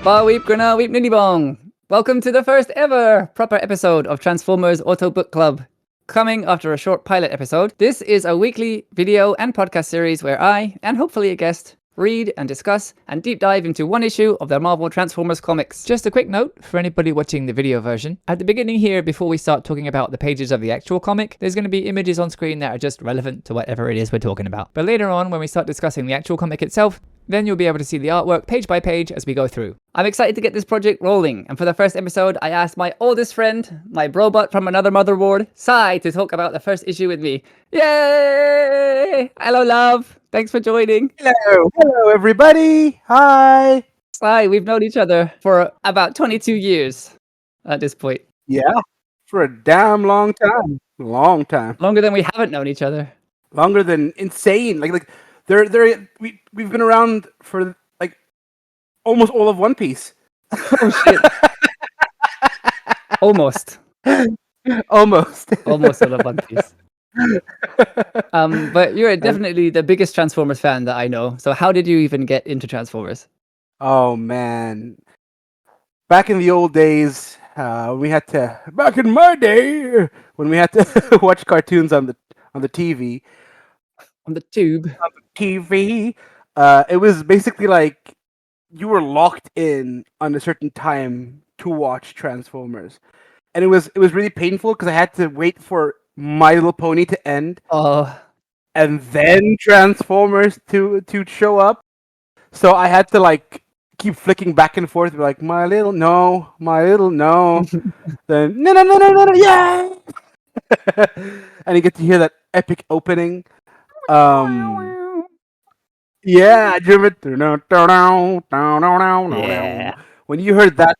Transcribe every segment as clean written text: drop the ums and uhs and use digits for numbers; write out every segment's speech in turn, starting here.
Ba weep, Granagh, weep, Nini, Bong. Welcome to the first ever proper episode of Transformers AutoBook Club. Coming after a short pilot episode, this is a weekly video and podcast series where I, and hopefully a guest, read and discuss and deep dive into one issue of the Marvel Transformers comics. Just a quick note for anybody watching the video version. At the beginning here, before we start talking about the pages of the actual comic, there's going to be images on screen that are just relevant to whatever it is we're talking about. But later on, when we start discussing the actual comic itself, then you'll be able to see the artwork page by page as we go through. I'm excited to get this project rolling, and for the first episode, I asked my oldest friend, my brobot from another motherboard, Sai, to talk about the first issue with me. Yay! Hello, love. Thanks for joining. Hello, everybody. Hi. Sai, we've known each other for about 22 years at this point. Yeah, for a damn long time. Long time. Longer than we haven't known each other. Longer than insane. We've been around for like almost all of One Piece. Oh shit. Almost. Almost all of One Piece. But you're definitely the biggest Transformers fan that I know. So how did you even get into Transformers? Oh man. Back in the old days, back in my day, when we had to watch cartoons on the TV. On the tube. On the TV. It was basically like you were locked in on a certain time to watch Transformers. And it was really painful because I had to wait for My Little Pony to end. Oh. And then Transformers to show up. So I had to like keep flicking back and forth, like my little no. Then no, yeah. And you get to hear that epic opening. Yeah, I drew it. Yeah. When you heard that,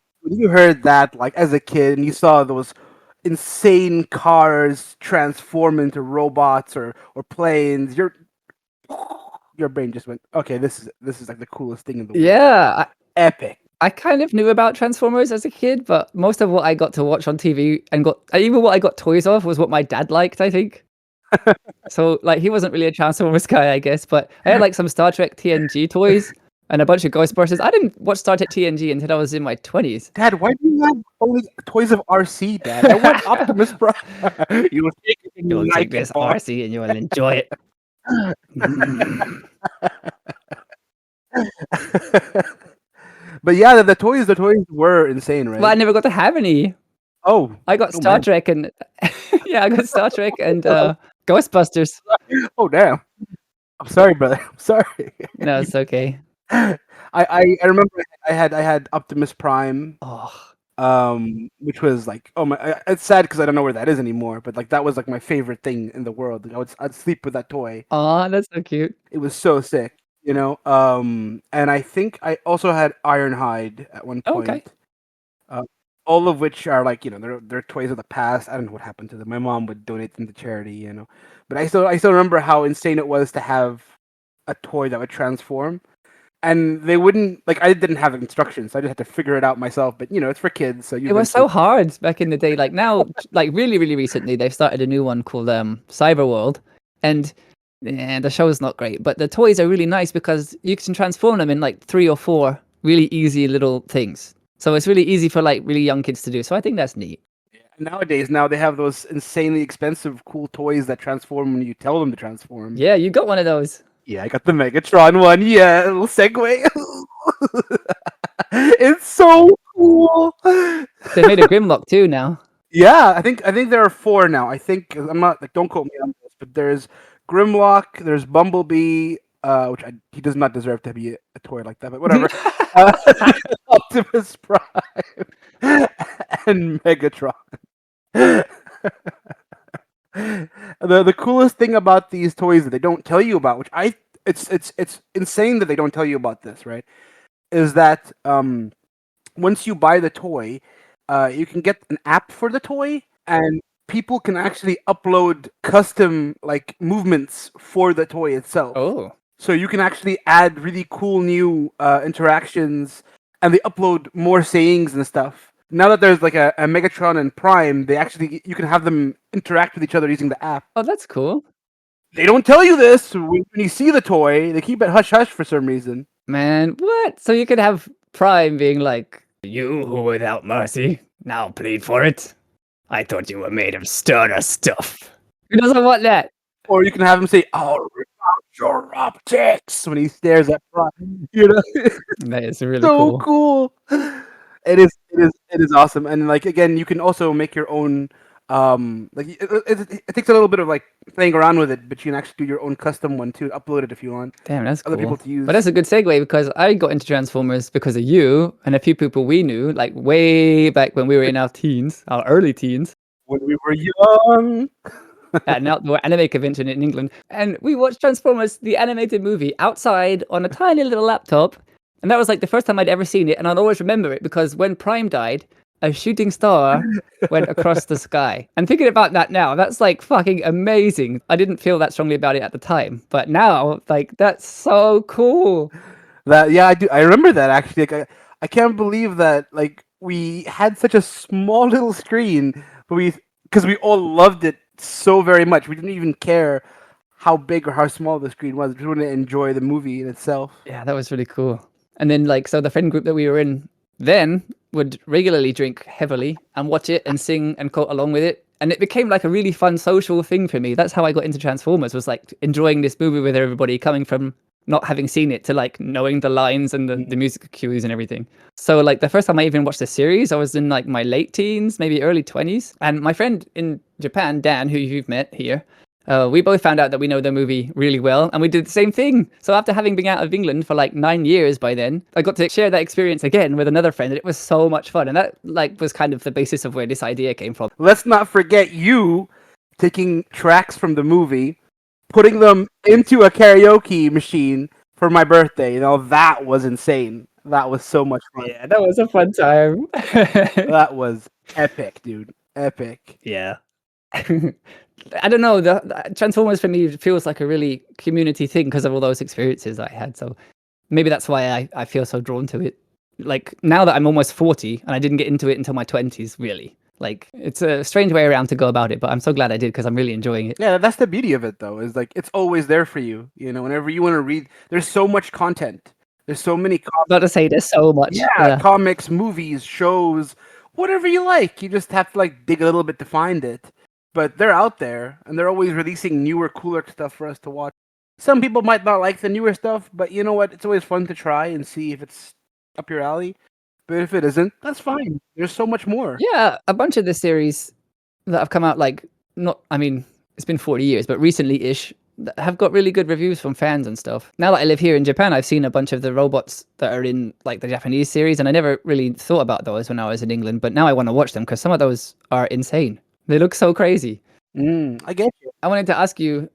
like as a kid, and you saw those insane cars transform into robots or planes, your brain just went, okay, this is like the coolest thing in the world. Yeah. Epic. I kind of knew about Transformers as a kid, but most of what I got to watch on TV and even what I got toys of was what my dad liked, I think. So like he wasn't really a Transformers guy, I guess, but I had like some Star Trek TNG toys and a bunch of Ghostbusters. I didn't watch Star Trek TNG until I was in my 20s. Dad, why do you have only toys of RC, Dad? I want Optimus Prime. You will take this RC and you will enjoy it. But yeah, the toys were insane, right? Well, I never got to have any. Oh, I got Star Trek and yeah, I got Star Trek and Ghostbusters. Oh damn! I'm sorry, brother. I'm sorry. No, it's okay. I remember I had Optimus Prime. Oh. Which was like, oh my! It's sad because I don't know where that is anymore. But like that was like my favorite thing in the world. Like, I'd sleep with that toy. Oh, that's so cute. It was so sick, you know. And I think I also had Ironhide at one point. Okay. All of which are like, you know, they're toys of the past. I don't know what happened to them. My mom would donate them to charity, you know. But I still remember how insane it was to have a toy that would transform. And they wouldn't, like, I didn't have instructions, so I just had to figure it out myself. But, you know, it's for kids, so it was so hard back in the day. Like now, like really, really recently, they've started a new one called Cyberworld. And the show's not great, but the toys are really nice because you can transform them in like 3 or 4 really easy little things. So it's really easy for like really young kids to do. So I think that's neat. Nowadays, they have those insanely expensive, cool toys that transform when you tell them to transform. Yeah, you got one of those. Yeah, I got the Megatron one. Yeah, a little segue. It's so cool. They made a Grimlock too now. Yeah, I think there are 4 now. I think I'm not like, don't quote me on this, but there's Grimlock, there's Bumblebee, which he does not deserve to be a toy like that, but whatever. Optimus Prime and Megatron. The coolest thing about these toys that they don't tell you about, which it's insane that they don't tell you about this, right? Is that once you buy the toy, you can get an app for the toy, and people can actually upload custom like movements for the toy itself. Oh. So you can actually add really cool new interactions, and they upload more sayings and stuff. Now that there's like a Megatron and Prime, you can have them interact with each other using the app. Oh, that's cool. They don't tell you this when you see the toy. They keep it hush hush for some reason. Man, what? So you could have Prime being like, "You who without mercy now plead for it. I thought you were made of sterner stuff." Who doesn't want that? Or you can have him say, "I'll rip out your optics" when he stares at Prime. You know, That is really so cool. cool. It is awesome. And like again, you can also make your own. Like it takes a little bit of like playing around with it, but you can actually do your own custom one too. Upload it if you want. Damn, that's Other people cool. to use. But that's a good segue because I got into Transformers because of you and a few people we knew, like way back when we were in our teens, our early teens, When we were young. at an outdoor anime convention in England. And we watched Transformers, the animated movie, outside on a tiny little laptop. And that was like the first time I'd ever seen it. And I'll always remember it because when Prime died, a shooting star went across the sky. And thinking about that now, that's like fucking amazing. I didn't feel that strongly about it at the time, but now, like, that's so cool. That yeah, I do. I remember that actually. Like, I can't believe that like we had such a small little screen, but because we all loved it so very much, we didn't even care how big or how small the screen was. We just wanted to enjoy the movie in itself. Yeah, that was really cool. And then, like, so the friend group that we were in then would regularly drink heavily and watch it and sing and quote along with it. And it became like a really fun social thing for me. That's how I got into Transformers, was like enjoying this movie with everybody, coming from not having seen it to like knowing the lines and the music cues and everything. So like the first time I even watched the series, I was in like my late teens, maybe early 20s. And my friend in Japan, Dan, who you've met here, we both found out that we know the movie really well, and we did the same thing. So after having been out of England for like 9 years by then, I got to share that experience again with another friend, and it was so much fun. And that like was kind of the basis of where this idea came from. Let's not forget you taking tracks from the movie, putting them into a karaoke machine for my birthday. You know, that was insane. That was so much fun. Yeah, that was a fun time. That was epic, dude. Epic. Yeah. I don't know. The Transformers for me feels like a really community thing because of all those experiences I had. So maybe that's why I feel so drawn to it. Like now that I'm almost 40 and I didn't get into it until my 20s, really. Like it's a strange way around to go about it, but I'm so glad I did because I'm really enjoying it. Yeah, that's the beauty of it, though. Is like it's always there for you. You know, whenever you want to read, there's so much content. There's so many. About to say there's so much. Yeah, comics, movies, shows, whatever you like. You just have to like dig a little bit to find it. But they're out there, and they're always releasing newer, cooler stuff for us to watch. Some people might not like the newer stuff, but you know what? It's always fun to try and see if it's up your alley. But if it isn't, that's fine. There's so much more. Yeah, a bunch of the series that have come out, like, not, I mean, it's been 40 years, but recently-ish, that have got really good reviews from fans and stuff. Now that I live here in Japan, I've seen a bunch of the robots that are in, like, the Japanese series, and I never really thought about those when I was in England, but now I want to watch them because some of those are insane. They look so crazy. I get you. I wanted to ask you,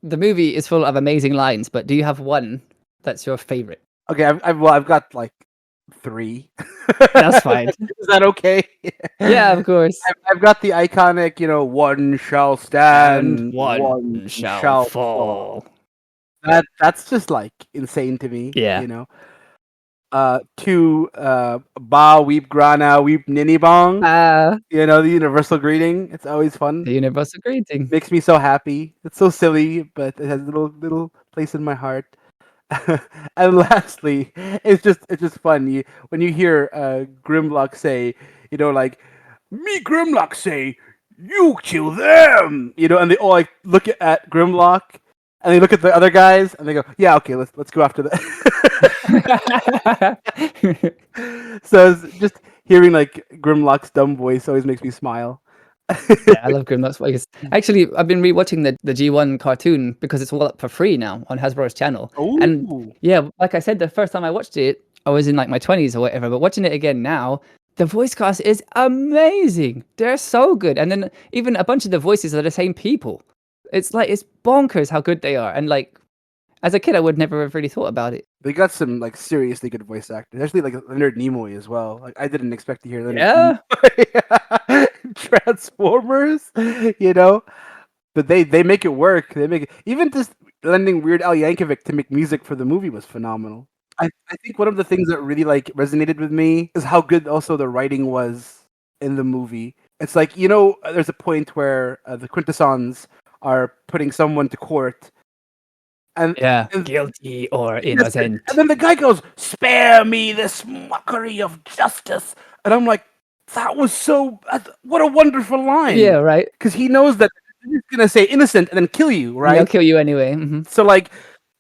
the movie is full of amazing lines, but do you have one that's your favorite? Okay, I've got like 3. That's fine. Is that okay? Yeah, of course. I've got the iconic, you know, one shall stand, And one shall fall. That's just like insane to me. Yeah. You know. 2, Ba weep Granagh weep Nini Bong. You know, the universal greeting. It's always fun. The universal greeting. Makes me so happy. It's so silly, but it has a little place in my heart. And lastly, it's just fun. When you hear Grimlock say, you know, like, me Grimlock say, you kill them. You know, and they all like look at Grimlock. And they look at the other guys and they go, "Yeah, okay, let's go after that." So it's just hearing like Grimlock's dumb voice always makes me smile. Yeah, I love Grimlock's voice. Actually, I've been rewatching the G1 cartoon because it's all up for free now on Hasbro's channel. Ooh. And yeah, like I said, the first time I watched it, I was in like my 20s or whatever. But watching it again now, the voice cast is amazing. They're so good, and then even a bunch of the voices are the same people. It's like, it's bonkers how good they are. And like, as a kid, I would never have really thought about it. They got some like seriously good voice actors, especially like Leonard Nimoy as well. Like I didn't expect to hear Leonard Nimoy. Transformers, you know, but they make it work. They make it, even just lending Weird Al Yankovic to make music for the movie was phenomenal. I think one of the things that really like resonated with me is how good also the writing was in the movie. It's like, you know, there's a point where the Quintessons are putting someone to court, Yeah. and Guilty or yes, innocent. and then the guy goes, "Spare me this mockery of justice," and I'm like, "That was so what a wonderful line." Yeah, right. Because he knows that he's gonna say innocent and then kill you, And they'll right? kill you anyway. Hmm. So like,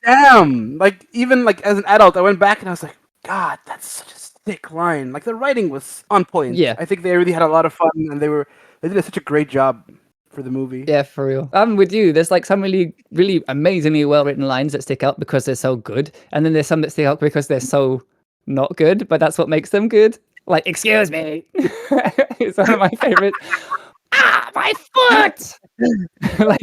damn, like even like as an adult, I went back and I was like, God, that's such a thick line. Like the writing was on point. Yeah. I think they really had a lot of fun and they did such a great job for the movie. Yeah, for real. I'm with you. There's like some really, really amazingly well written lines that stick out because they're so good, and then there's some that stick out because they're so not good, but that's what makes them good. Like, excuse me, it's one of my favorites. Ah, my foot! Like,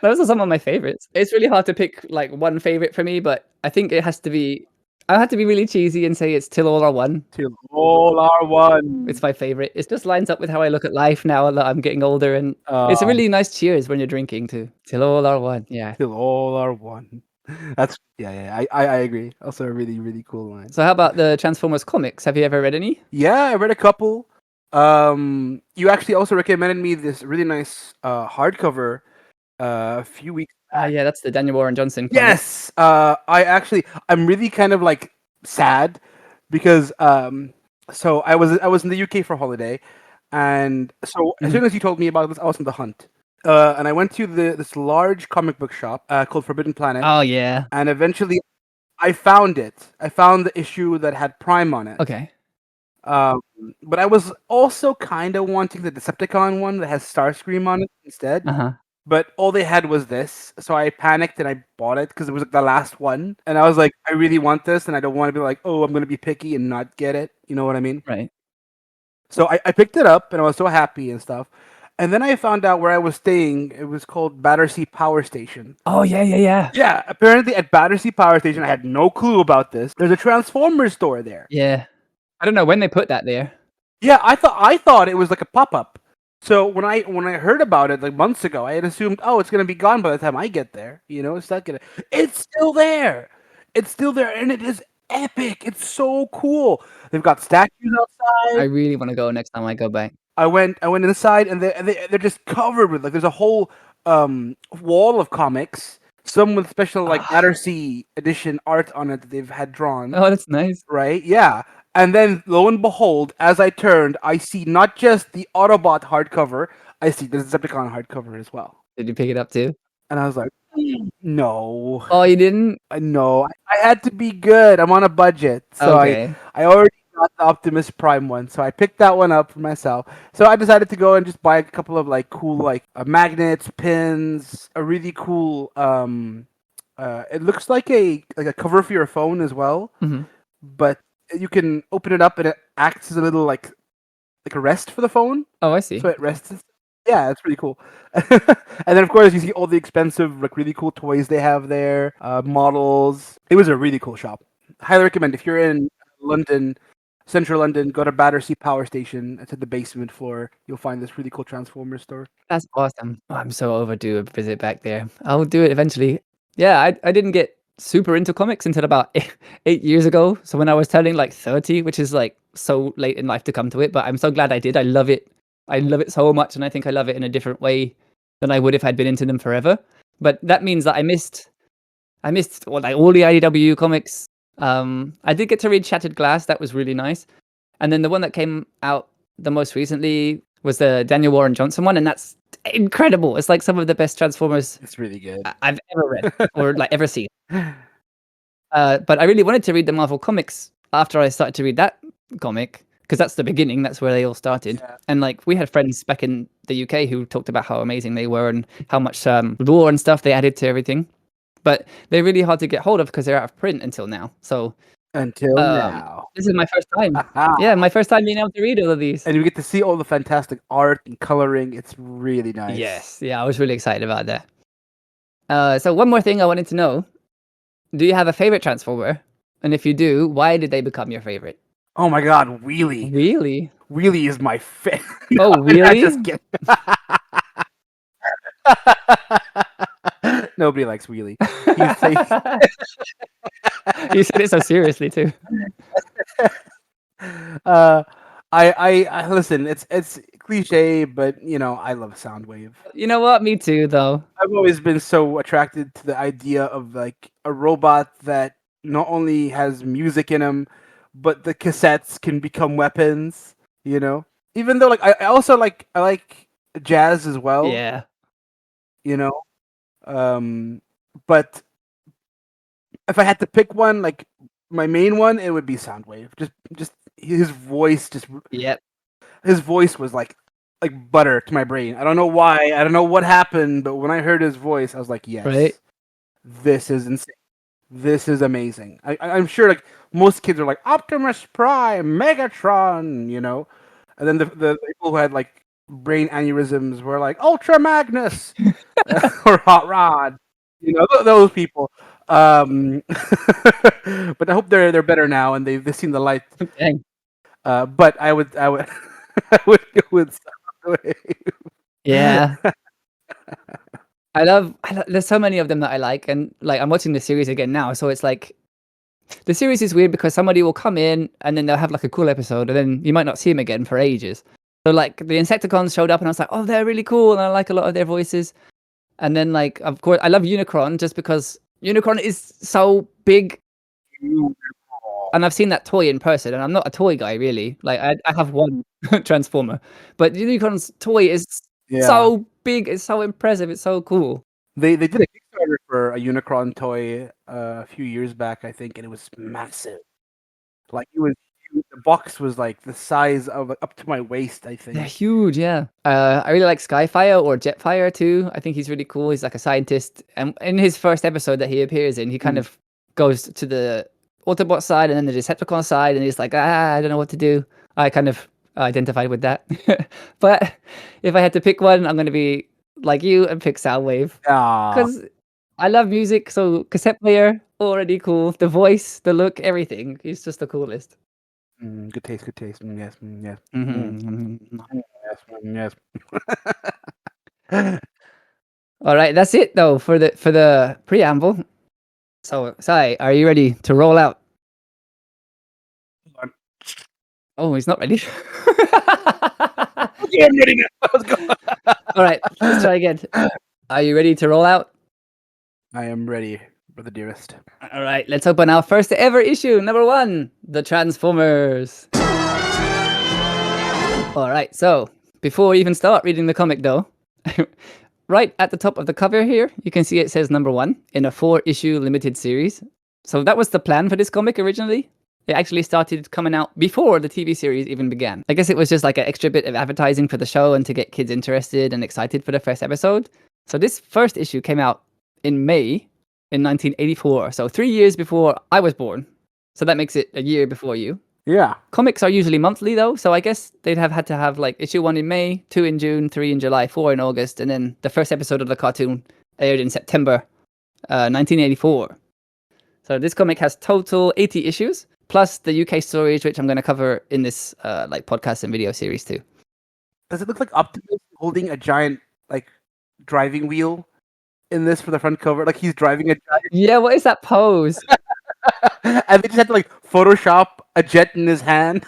those are some of my favorites. It's really hard to pick like one favorite for me, but I think it has to be. I have to be really cheesy and say it's "Till All Are One." Till all are one. It's my favorite. It just lines up with how I look at life now that I'm getting older, and it's a Um, really nice cheers when you're drinking too. Till all are one. Yeah. till all are one. That's I agree. Also a really really cool line. So how about the Transformers comics? Have you ever read any? Yeah, I read a couple. You actually also recommended me this really nice hardcover a few weeks. Ah, yeah, that's the Daniel Warren Johnson comic. Yes, I'm really kind of like sad because so I was in the UK for holiday, and so as soon as you told me about this, I was on the hunt. And I went to this large comic book shop called Forbidden Planet, Oh yeah. and eventually I found it. I found the issue that had Prime on it. Okay. Um, but I was also kind of wanting the Decepticon one that has Starscream on it instead. Uh-huh. But all they had was this, so I panicked and I bought it because it was like the last one. And I was like, I really want this, and I don't want to be like, oh, I'm gonna be picky and not get it. You know what I mean? Right. So I picked it up, and I was so happy and stuff. And then I found out where I was staying. It was called Battersea Power Station. Oh yeah, yeah, yeah. Yeah, apparently at Battersea Power Station, I had no clue about this. There's a Transformers store there. Yeah. I don't know when they put that there. Yeah, I thought it was like a pop up. So when I heard about it like months ago, I had assumed, oh, it's gonna be gone by the time I get there. You know, it's not gonna. It's still there. It's still there, and it is epic. It's so cool. They've got statues outside. I really want to go next time I go back. I went inside, and they're just covered with like there's a whole wall of comics. Some with special like Battersea edition art on it that they've had drawn. Oh, that's nice. Right? Yeah. And then, lo and behold, as I turned, I see not just the Autobot hardcover, I see the Decepticon hardcover as well. Did you pick it up too? And I was like, no. Oh, you didn't? No. I had to be good. I'm on a budget. So Okay. I already got the Optimus Prime one. So I picked that one up for myself. So I decided to go and just buy a couple of like cool like magnets, pins, a really cool it looks like a cover for your phone as well. Hmm. But you can open it up and it acts as a little like a rest for the phone. Oh, I see. So it rests. Yeah, it's pretty cool. And then of course you see all the expensive, like really cool toys they have there, models. It was a really cool shop. Highly recommend if you're in London, Central London, go to Battersea Power Station. It's at the basement floor. You'll find this really cool Transformers store. That's awesome. Oh, I'm so overdue a visit back there. I'll do it eventually. Yeah, I didn't get super into comics until about 8 years ago. So when I was turning like 30, which is like so late in life to come to it, but I'm so glad I did. I love it. I love it so much, and I think I love it in a different way than I would if I'd been into them forever. But that means that I missed like all the IDW comics. I did get to read Shattered Glass. That was really nice. And then the one that came out the most recently was the Daniel Warren Johnson one, and that's incredible. It's like some of the best Transformers It's really good. I've ever read or like ever seen. But I really wanted to read the Marvel comics after I started to read that comic because that's the beginning. That's where they all started. Yeah. And like we had friends back in the UK who talked about how amazing they were and how much lore and stuff they added to everything. But they're really hard to get hold of because they're out of print until now. So Until now. this is my first time. Yeah, my first time being able to read all of these. And you get to see all the fantastic art and coloring. It's really nice. Yes, yeah, I was really excited about that. So one more thing I wanted to know: do you have a favorite Transformer? And if you do, why did they become your favorite? Oh my God, Wheelie. Really? Wheelie is my favorite. Oh, really? Just kidding. Nobody likes Wheelie. You said it so seriously too. I listen. It's cliche, but I love Soundwave. You know what? Me too, though. I've always been so attracted to the idea of like a robot that not only has music in them, but the cassettes can become weapons. Even though like I also I like jazz as well. Yeah. You know, but if I had to pick one, like my main one, it would be Soundwave. Just his voice, Yep. his voice was like butter to my brain. I don't know why. I don't know what happened, but when I heard his voice, I was like, yes, Right. this is insane. This is amazing. I'm sure like most kids are like Optimus Prime, Megatron, and then the people who had like brain aneurysms were like Ultra Magnus or Hot Rod, those people. But I hope they're better now and they've seen the light. Dang. But I would I would go with Soundwave. Yeah. I love. There's so many of them that I like, and like I'm watching the series again now. So it's like the series is weird because somebody will come in and then they'll have like a cool episode, and then you might not see them again for ages. So like the Insecticons showed up, and I was like, oh, they're really cool, and I like a lot of their voices. And then like of course I love Unicron just because Unicron is so big, and I've seen that toy in person, and I'm not a toy guy really. Like I have one Transformer, but Unicron's toy is so big, it's so impressive, it's so cool. They did a Kickstarter for a Unicron toy a few years back, I think, and it was massive. Like it was huge. The box was like the size of up to my waist, I think. They're huge, yeah. I really like Skyfire or Jetfire too. I think he's really cool. He's like a scientist, and in his first episode that he appears in, he kind of goes to the Autobot side and then the Decepticon side, and he's like, I don't know what to do. I kind of identified with that. But if I had to pick one, I'm going to be like you and pick Soundwave. Because I love music, so cassette player, already cool. The voice, the look, everything. He's just the coolest. Good taste, good taste. Yes, yes. Yes, yes. All right, that's it though for the preamble. So, Sai, are you ready to roll out? Oh, he's not ready. Okay, I'm ready now. Let's go. All right, let's try again. Are you ready to roll out? I am ready, brother dearest. All right, let's open our first ever issue, number 1, the Transformers. All right, so before we even start reading the comic though, right at the top of the cover here, you can see it says number 1 in a 4-issue limited series. So that was the plan for this comic originally. It actually started coming out before the TV series even began. I guess it was just like an extra bit of advertising for the show and to get kids interested and excited for the first episode. So this first issue came out in May in 1984, so 3 years before I was born. So that makes it a year before you. Yeah. Comics are usually monthly though, so I guess they'd have had to have like issue 1 in May, 2 in June, 3 in July, 4 in August, and then the first episode of the cartoon aired in September 1984. So this comic has total 80 issues, plus the UK stories, which I'm going to cover in this like podcast and video series too. Does it look like Optimus holding a giant like driving wheel in this for the front cover? Like he's driving a giant. Yeah, what is that pose? And they just had to like Photoshop a jet in his hand.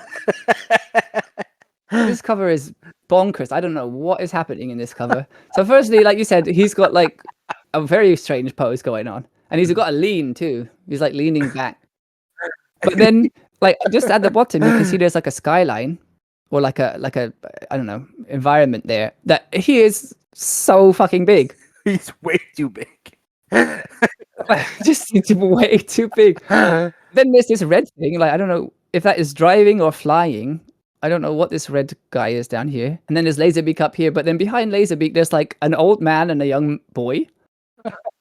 This cover is bonkers. I don't know what is happening in this cover. So firstly, like you said, he's got like a very strange pose going on. And he's got a lean too. He's like leaning back. But then like just at the bottom you can see there's like a skyline or like a I don't know, environment there that he is so fucking big. He's way too big. Just way too big. Then there's this red thing, like I don't know if that is driving or flying. I don't know what this red guy is down here. And then there's Laserbeak up here, but then behind Laserbeak there's like an old man and a young boy.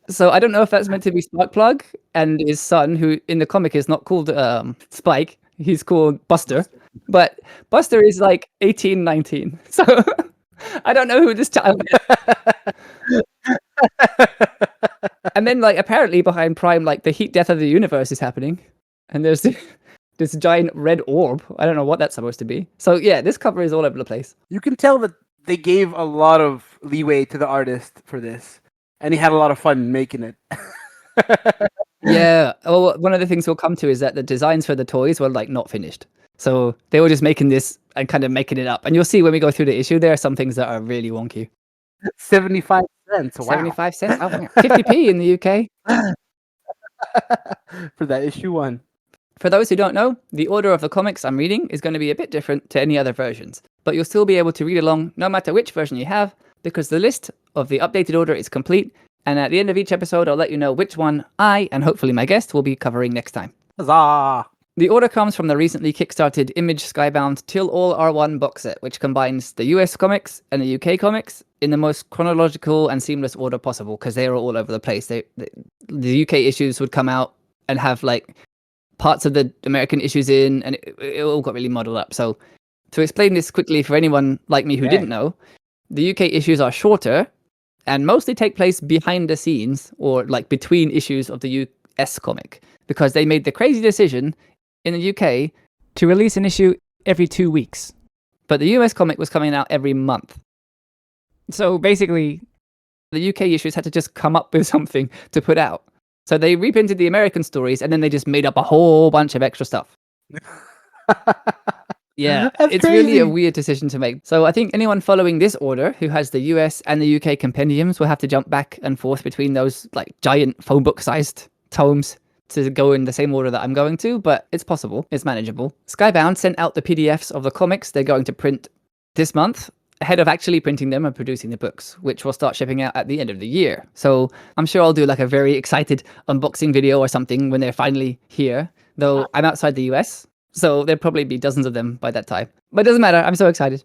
So I don't know if that's meant to be Sparkplug and his son, who in the comic is not called Spike, he's called Buster. But Buster is like 18, 19. So I don't know who this child is. And then like apparently behind Prime, like the heat death of the universe is happening. And there's this giant red orb. I don't know what that's supposed to be. So yeah, this cover is all over the place. You can tell that they gave a lot of leeway to the artist for this. And he had a lot of fun making it. Yeah. Oh, one of the things we'll come to is that the designs for the toys were like not finished. So they were just making this and kind of making it up. And you'll see when we go through the issue, there are some things that are really wonky. 75 cents. Wow. 75 cents? Oh, 50p in the UK. For that issue 1. For those who don't know, the order of the comics I'm reading is going to be a bit different to any other versions, but you'll still be able to read along no matter which version you have, because the list of the updated order is complete, and at the end of each episode I'll let you know which one I, and hopefully my guest, will be covering next time. Huzzah! The order comes from the recently kickstarted Image Skybound Till All Are One box set, which combines the US comics and the UK comics in the most chronological and seamless order possible, because they are all over the place. The UK issues would come out and have like parts of the American issues in, and it all got really muddled up. So to explain this quickly for anyone like me who didn't know, the UK issues are shorter and mostly take place behind the scenes, or like between issues of the US comic, because they made the crazy decision in the UK to release an issue every 2 weeks. But the US comic was coming out every month. So basically, the UK issues had to just come up with something to put out. So they reprinted the American stories, and then they just made up a whole bunch of extra stuff. Yeah, it's really a weird decision to make. So I think anyone following this order who has the US and the UK compendiums will have to jump back and forth between those like giant phone book-sized tomes to go in the same order that I'm going to, but it's possible. It's manageable. Skybound sent out the PDFs of the comics they're going to print this month, ahead of actually printing them and producing the books, which will start shipping out at the end of the year. So I'm sure I'll do like a very excited unboxing video or something when they're finally here, though I'm outside the US, so there'll probably be dozens of them by that time. But it doesn't matter, I'm so excited.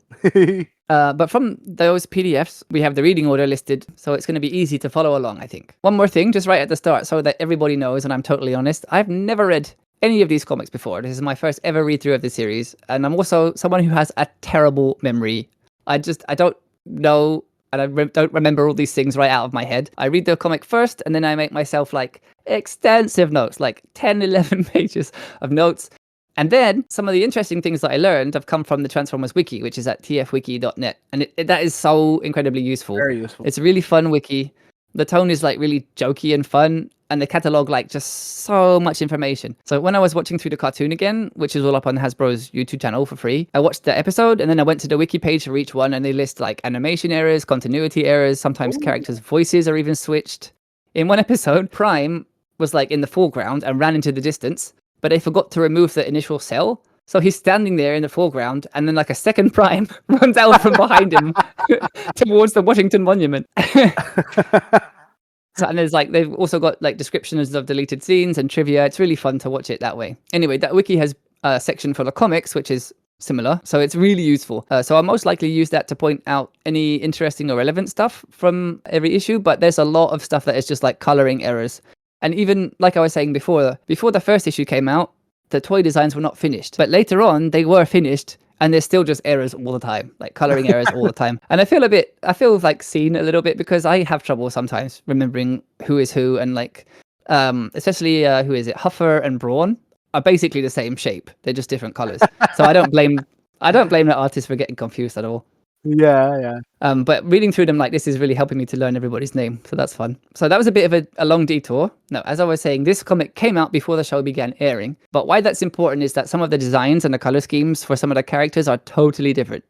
But from those PDFs, we have the reading order listed, so it's going to be easy to follow along, I think. One more thing, just right at the start, so that everybody knows, and I'm totally honest, I've never read any of these comics before. This is my first ever read-through of the series, and I'm also someone who has a terrible memory. I don't know, and I don't remember all these things right out of my head. I read the comic first, and then I make myself like extensive notes, like 10, 11 pages of notes. And then some of the interesting things that I learned have come from the Transformers wiki, which is at tfwiki.net. And that is so incredibly useful. Very useful. It's a really fun wiki. The tone is like really jokey and fun. And the catalog, like just so much information. So when I was watching through the cartoon again, which is all up on Hasbro's YouTube channel for free, I watched the episode and then I went to the wiki page for each one, and they list like animation errors, continuity errors, sometimes characters' voices are even switched. In one episode, Prime was like in the foreground and ran into the distance, but they forgot to remove the initial cell. So he's standing there in the foreground, and then like a second Prime runs out from behind him towards the Washington Monument. So, and there's like, they've also got like descriptions of deleted scenes and trivia. It's really fun to watch it that way. Anyway, that wiki has a section for the comics, which is similar. So it's really useful. So I'll most likely use that to point out any interesting or relevant stuff from every issue. But there's a lot of stuff that is just like coloring errors. And even like I was saying before the first issue came out, the toy designs were not finished. But later on, they were finished. And there's still just errors all the time, like coloring errors all the time. And I feel like seen a little bit, because I have trouble sometimes remembering who is who, and like, especially who is it? Huffer and Brawn are basically the same shape. They're just different colors. So I don't blame the artist for getting confused at all. Yeah. But reading through them like this is really helping me to learn everybody's name, so that's fun. So that was a bit of a long detour. Now, as I was saying, this comic came out before the show began airing, but why that's important is that some of the designs and the color schemes for some of the characters are totally different.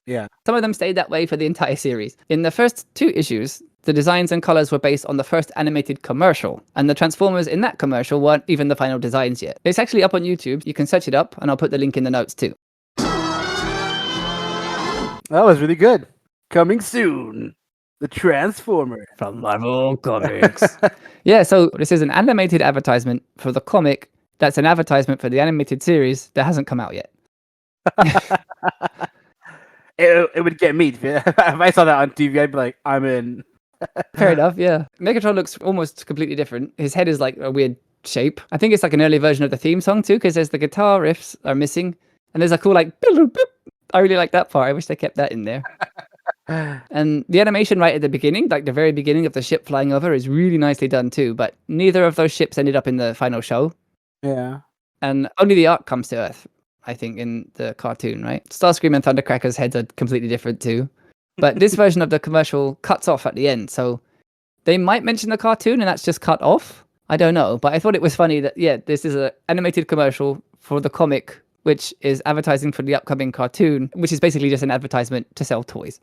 Yeah. Some of them stayed that way for the entire series. In the first 2 issues, the designs and colors were based on the first animated commercial, and the Transformers in that commercial weren't even the final designs yet. It's actually up on YouTube. You can search it up, and I'll put the link in the notes too. That was really good. Coming soon. The Transformer. From Marvel Comics. Yeah, so this is an animated advertisement for the comic that's an advertisement for the animated series that hasn't come out yet. It would get me. If I saw that on TV, I'd be like, I'm in. Fair enough, yeah. Megatron looks almost completely different. His head is like a weird shape. I think it's like an early version of the theme song too, because there's the guitar riffs are missing. And there's a cool like... I really like that part. I wish they kept that in there. And the animation right at the beginning, like the very beginning of the ship flying over, is really nicely done too. But neither of those ships ended up in the final show. Yeah. And only the Ark comes to Earth, I think, in the cartoon, right? Starscream and Thundercracker's heads are completely different too. But this version of the commercial cuts off at the end. So they might mention the cartoon and that's just cut off. I don't know, but I thought it was funny that, yeah, this is an animated commercial for the comic, which is advertising for the upcoming cartoon, which is basically just an advertisement to sell toys.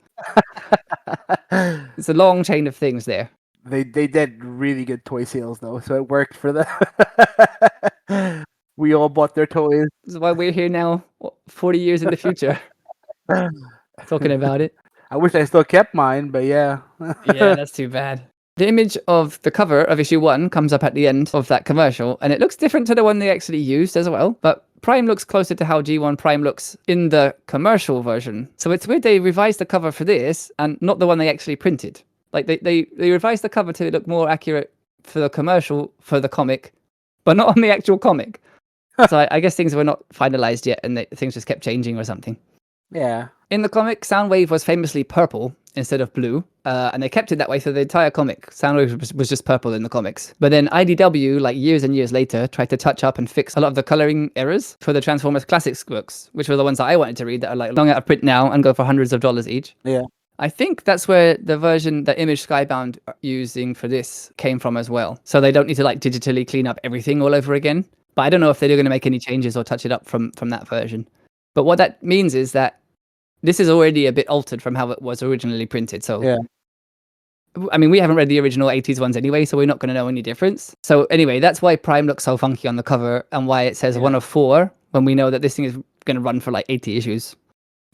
It's a long chain of things there. They did really good toy sales though, so it worked for them. We all bought their toys. This is why we're here now, 40 years in the future, talking about it. I wish I still kept mine, but yeah. Yeah, that's too bad. The image of the cover of issue 1 comes up at the end of that commercial, and it looks different to the one they actually used as well, but Prime looks closer to how G1 Prime looks in the commercial version. So it's weird they revised the cover for this and not the one they actually printed. Like they revised the cover to look more accurate for the commercial for the comic, but not on the actual comic. So I guess things were not finalized yet, and things just kept changing or something. Yeah. In the comic, Soundwave was famously purple instead of blue, and they kept it that way for the entire comic. Soundwave was just purple in the comics. But then IDW, like years and years later, tried to touch up and fix a lot of the coloring errors for the Transformers Classics books, which were the ones that I wanted to read that are like long out of print now and go for hundreds of dollars each. Yeah. I think that's where the version that Image Skybound are using for this came from as well. So they don't need to like digitally clean up everything all over again. But I don't know if they're going to make any changes or touch it up from that version. But what that means is that this is already a bit altered from how it was originally printed. So, yeah. I mean, we haven't read the original 80s ones anyway, so we're not going to know any difference. So anyway, that's why Prime looks so funky on the cover and why it says 1 of 4 when we know that this thing is going to run for like 80 issues.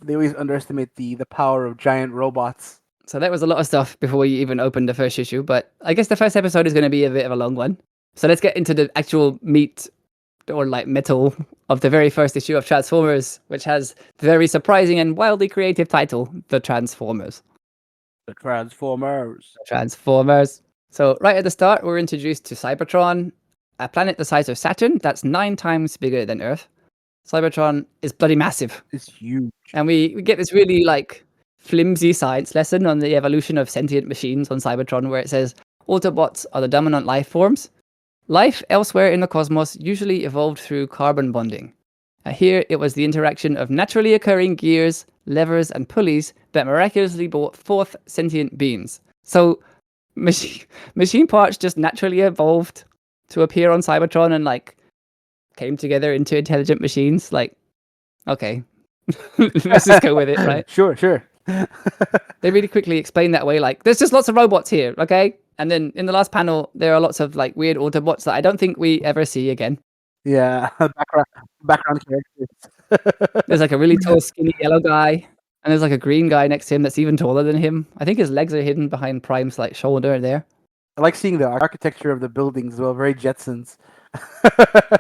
They always underestimate the power of giant robots. So that was a lot of stuff before we even opened the first issue, but I guess the first episode is going to be a bit of a long one. So let's get into the actual meat or like metal of the very first issue of Transformers, which has the very surprising and wildly creative title, The Transformers. The Transformers. Transformers. So right at the start, we're introduced to Cybertron, a planet the size of Saturn that's 9 times bigger than Earth. Cybertron is bloody massive. It's huge. And we get this really like flimsy science lesson on the evolution of sentient machines on Cybertron, where it says Autobots are the dominant life forms. Life elsewhere in the cosmos usually evolved through carbon bonding. Here, it was the interaction of naturally occurring gears, levers, and pulleys that miraculously brought forth sentient beings. So, machine parts just naturally evolved to appear on Cybertron and, like, came together into intelligent machines. Like, okay, let's just go with it, right? Sure. They really quickly explain that away, like, there's just lots of robots here, okay? And then in the last panel, there are lots of like weird Autobots that I don't think we ever see again. Yeah, background characters. There's like a really tall, skinny yellow guy, and there's like a green guy next to him that's even taller than him. I think his legs are hidden behind Prime's like shoulder there. I like seeing the architecture of the buildings as well, very Jetsons.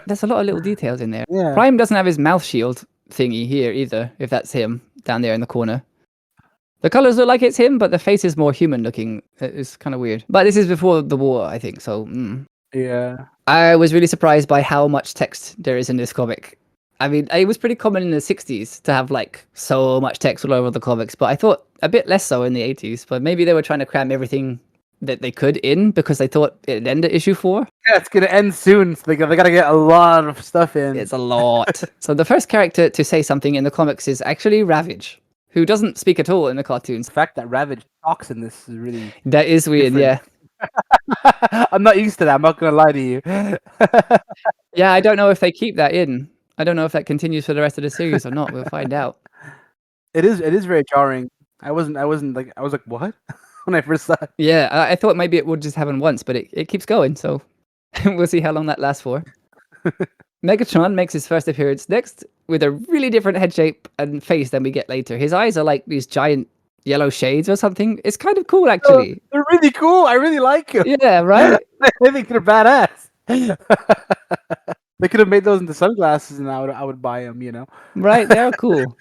There's a lot of little details in there. Yeah. Prime doesn't have his mouth shield thingy here either, if that's him, down there in the corner. The colors look like it's him, but the face is more human looking. It's kind of weird. But this is before the war, I think, so... Yeah. I was really surprised by how much text there is in this comic. I mean, it was pretty common in the 60s to have, like, so much text all over the comics, but I thought a bit less so in the 80s. But maybe they were trying to cram everything that they could in because they thought it'd end at issue 4. Yeah, it's going to end soon, so they got to get a lot of stuff in. It's a lot. So the first character to say something in the comics is actually Ravage, who doesn't speak at all in the cartoons. The fact that Ravage talks in this is really... That is weird, different. Yeah. I'm not used to that, I'm not going to lie to you. Yeah, I don't know if they keep that in. I don't know if that continues for the rest of the series or not. We'll find out. It is very jarring. I was like, what? When I first saw it. Yeah, I thought maybe it would just happen once, but it keeps going, so we'll see how long that lasts for. Megatron makes his first appearance next with a really different head shape and face than we get later. His eyes are like these giant yellow shades or something. It's kind of cool, actually. Oh, they're really cool. I really like them. Yeah, right? I think they're badass. They could have made those into sunglasses and I would buy them, you know? Right, they're cool.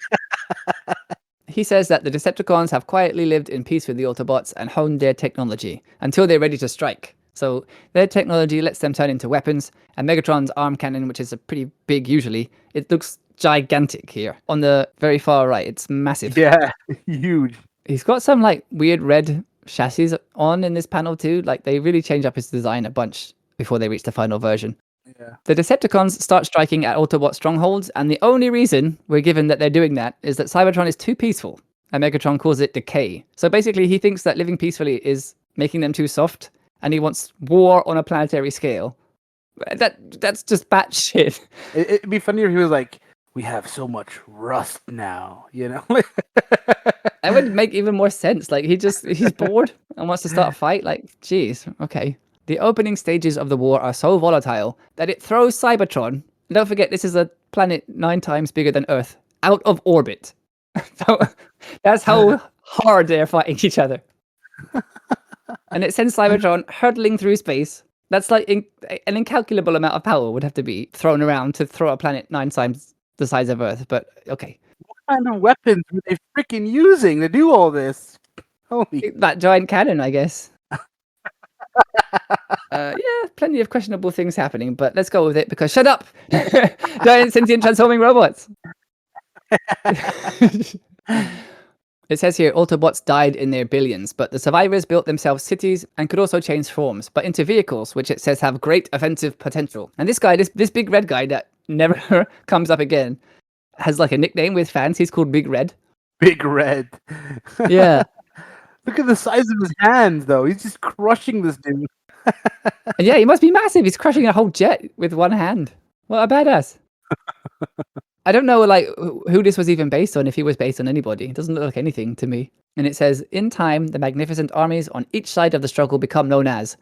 He says that the Decepticons have quietly lived in peace with the Autobots and honed their technology until they're ready to strike. So their technology lets them turn into weapons, and Megatron's arm cannon, which is a pretty big usually, it looks gigantic here. On the very far right, it's massive. Yeah, huge. He's got some like weird red chassis on in this panel too. Like they really change up his design a bunch before they reach the final version. Yeah. The Decepticons start striking at Autobot strongholds, and the only reason we're given that they're doing that is that Cybertron is too peaceful, and Megatron calls it decay. So basically he thinks that living peacefully is making them too soft, and he wants war on a planetary scale. That's just batshit. It'd be funnier if he was like, "We have so much rust now," you know. That would make even more sense. Like he's bored and wants to start a fight. Like, geez, okay. The opening stages of the war are so volatile that it throws Cybertron. Don't forget, this is a planet 9 times bigger than Earth, out of orbit. So that's how hard they're fighting each other. And it sends Cybertron hurtling through space. That's like an incalculable amount of power would have to be thrown around to throw a planet 9 times the size of Earth. But okay. What kind of weapons were they freaking using to do all this? Holy. That giant cannon, I guess. Yeah, plenty of questionable things happening, but let's go with it because shut up! Giant sentient transforming robots! It says here, Autobots died in their billions, but the survivors built themselves cities and could also change forms, but into vehicles, which it says have great offensive potential. And this guy, this big red guy that never comes up again, has like a nickname with fans. He's called Big Red. Big Red. Yeah. Look at the size of his hands, though. He's just crushing this dude. And yeah, he must be massive. He's crushing a whole jet with one hand. What a badass. I don't know like who this was even based on, if he was based on anybody. It doesn't look like anything to me. And it says, in time, the magnificent armies on each side of the struggle become known as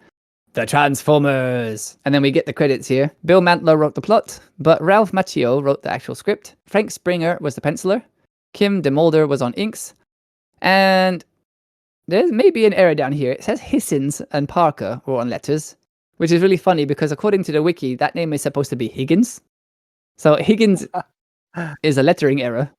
the Transformers. And then we get the credits here. Bill Mantlo wrote the plot, but Ralph Macchio wrote the actual script. Frank Springer was the penciler. Kim DeMolder was on inks. And there's maybe an error down here. It says Hissins and Parker were on letters, which is really funny because according to the wiki, that name is supposed to be Higgins. So Higgins is a lettering error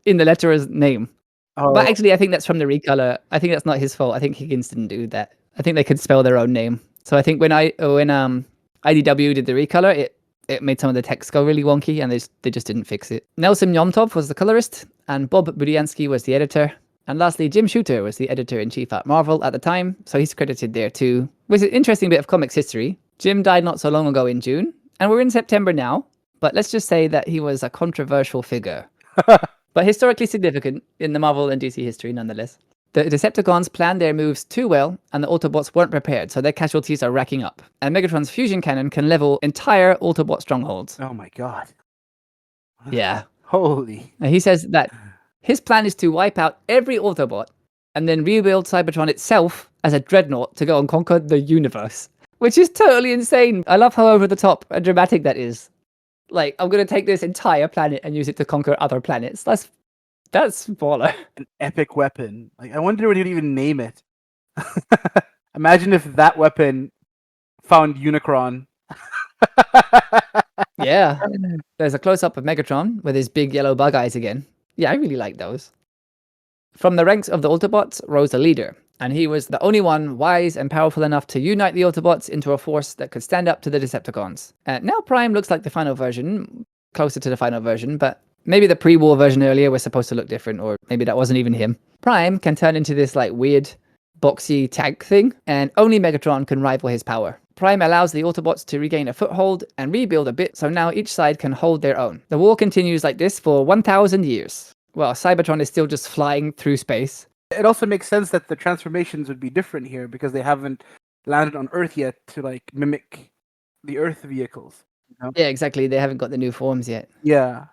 in the letterer's name. Oh. But actually, I think that's from the recolor. I think that's not his fault. I think Higgins didn't do that. I think they could spell their own name. So I think when IDW did the recolor, it made some of the text go really wonky, and they just didn't fix it. Nelson Yomtov was the colorist, and Bob Budiansky was the editor. And lastly, Jim Shooter was the editor-in-chief at Marvel at the time, so he's credited there too. Which is an interesting bit of comics history. Jim died not so long ago in June, and we're in September now. But let's just say that he was a controversial figure. But historically significant in the Marvel and DC history nonetheless. The Decepticons planned their moves too well, and the Autobots weren't prepared, so their casualties are racking up. And Megatron's fusion cannon can level entire Autobot strongholds. Oh my god. Yeah. Holy. And he says that his plan is to wipe out every Autobot, and then rebuild Cybertron itself as a dreadnought to go and conquer the universe. Which is totally insane. I love how over the top and dramatic that is. Like, I'm going to take this entire planet and use it to conquer other planets. That's baller. An epic weapon. Like, I wonder what he'd even name it. Imagine if that weapon found Unicron. Yeah. There's a close-up of Megatron with his big yellow bug eyes again. Yeah, I really like those. From the ranks of the Autobots rose a leader, and he was the only one wise and powerful enough to unite the Autobots into a force that could stand up to the Decepticons. Now Prime looks like the final version, closer to the final version, but maybe the pre-war version earlier was supposed to look different, or maybe that wasn't even him. Prime can turn into this like weird, boxy tank thing, and only Megatron can rival his power. Prime allows the Autobots to regain a foothold and rebuild a bit, so now each side can hold their own. The war continues like this for 1,000 years. Well, Cybertron is still just flying through space. It also makes sense that the transformations would be different here because they haven't landed on Earth yet to like mimic the Earth vehicles. You know? Yeah, exactly. They haven't got the new forms yet. Yeah.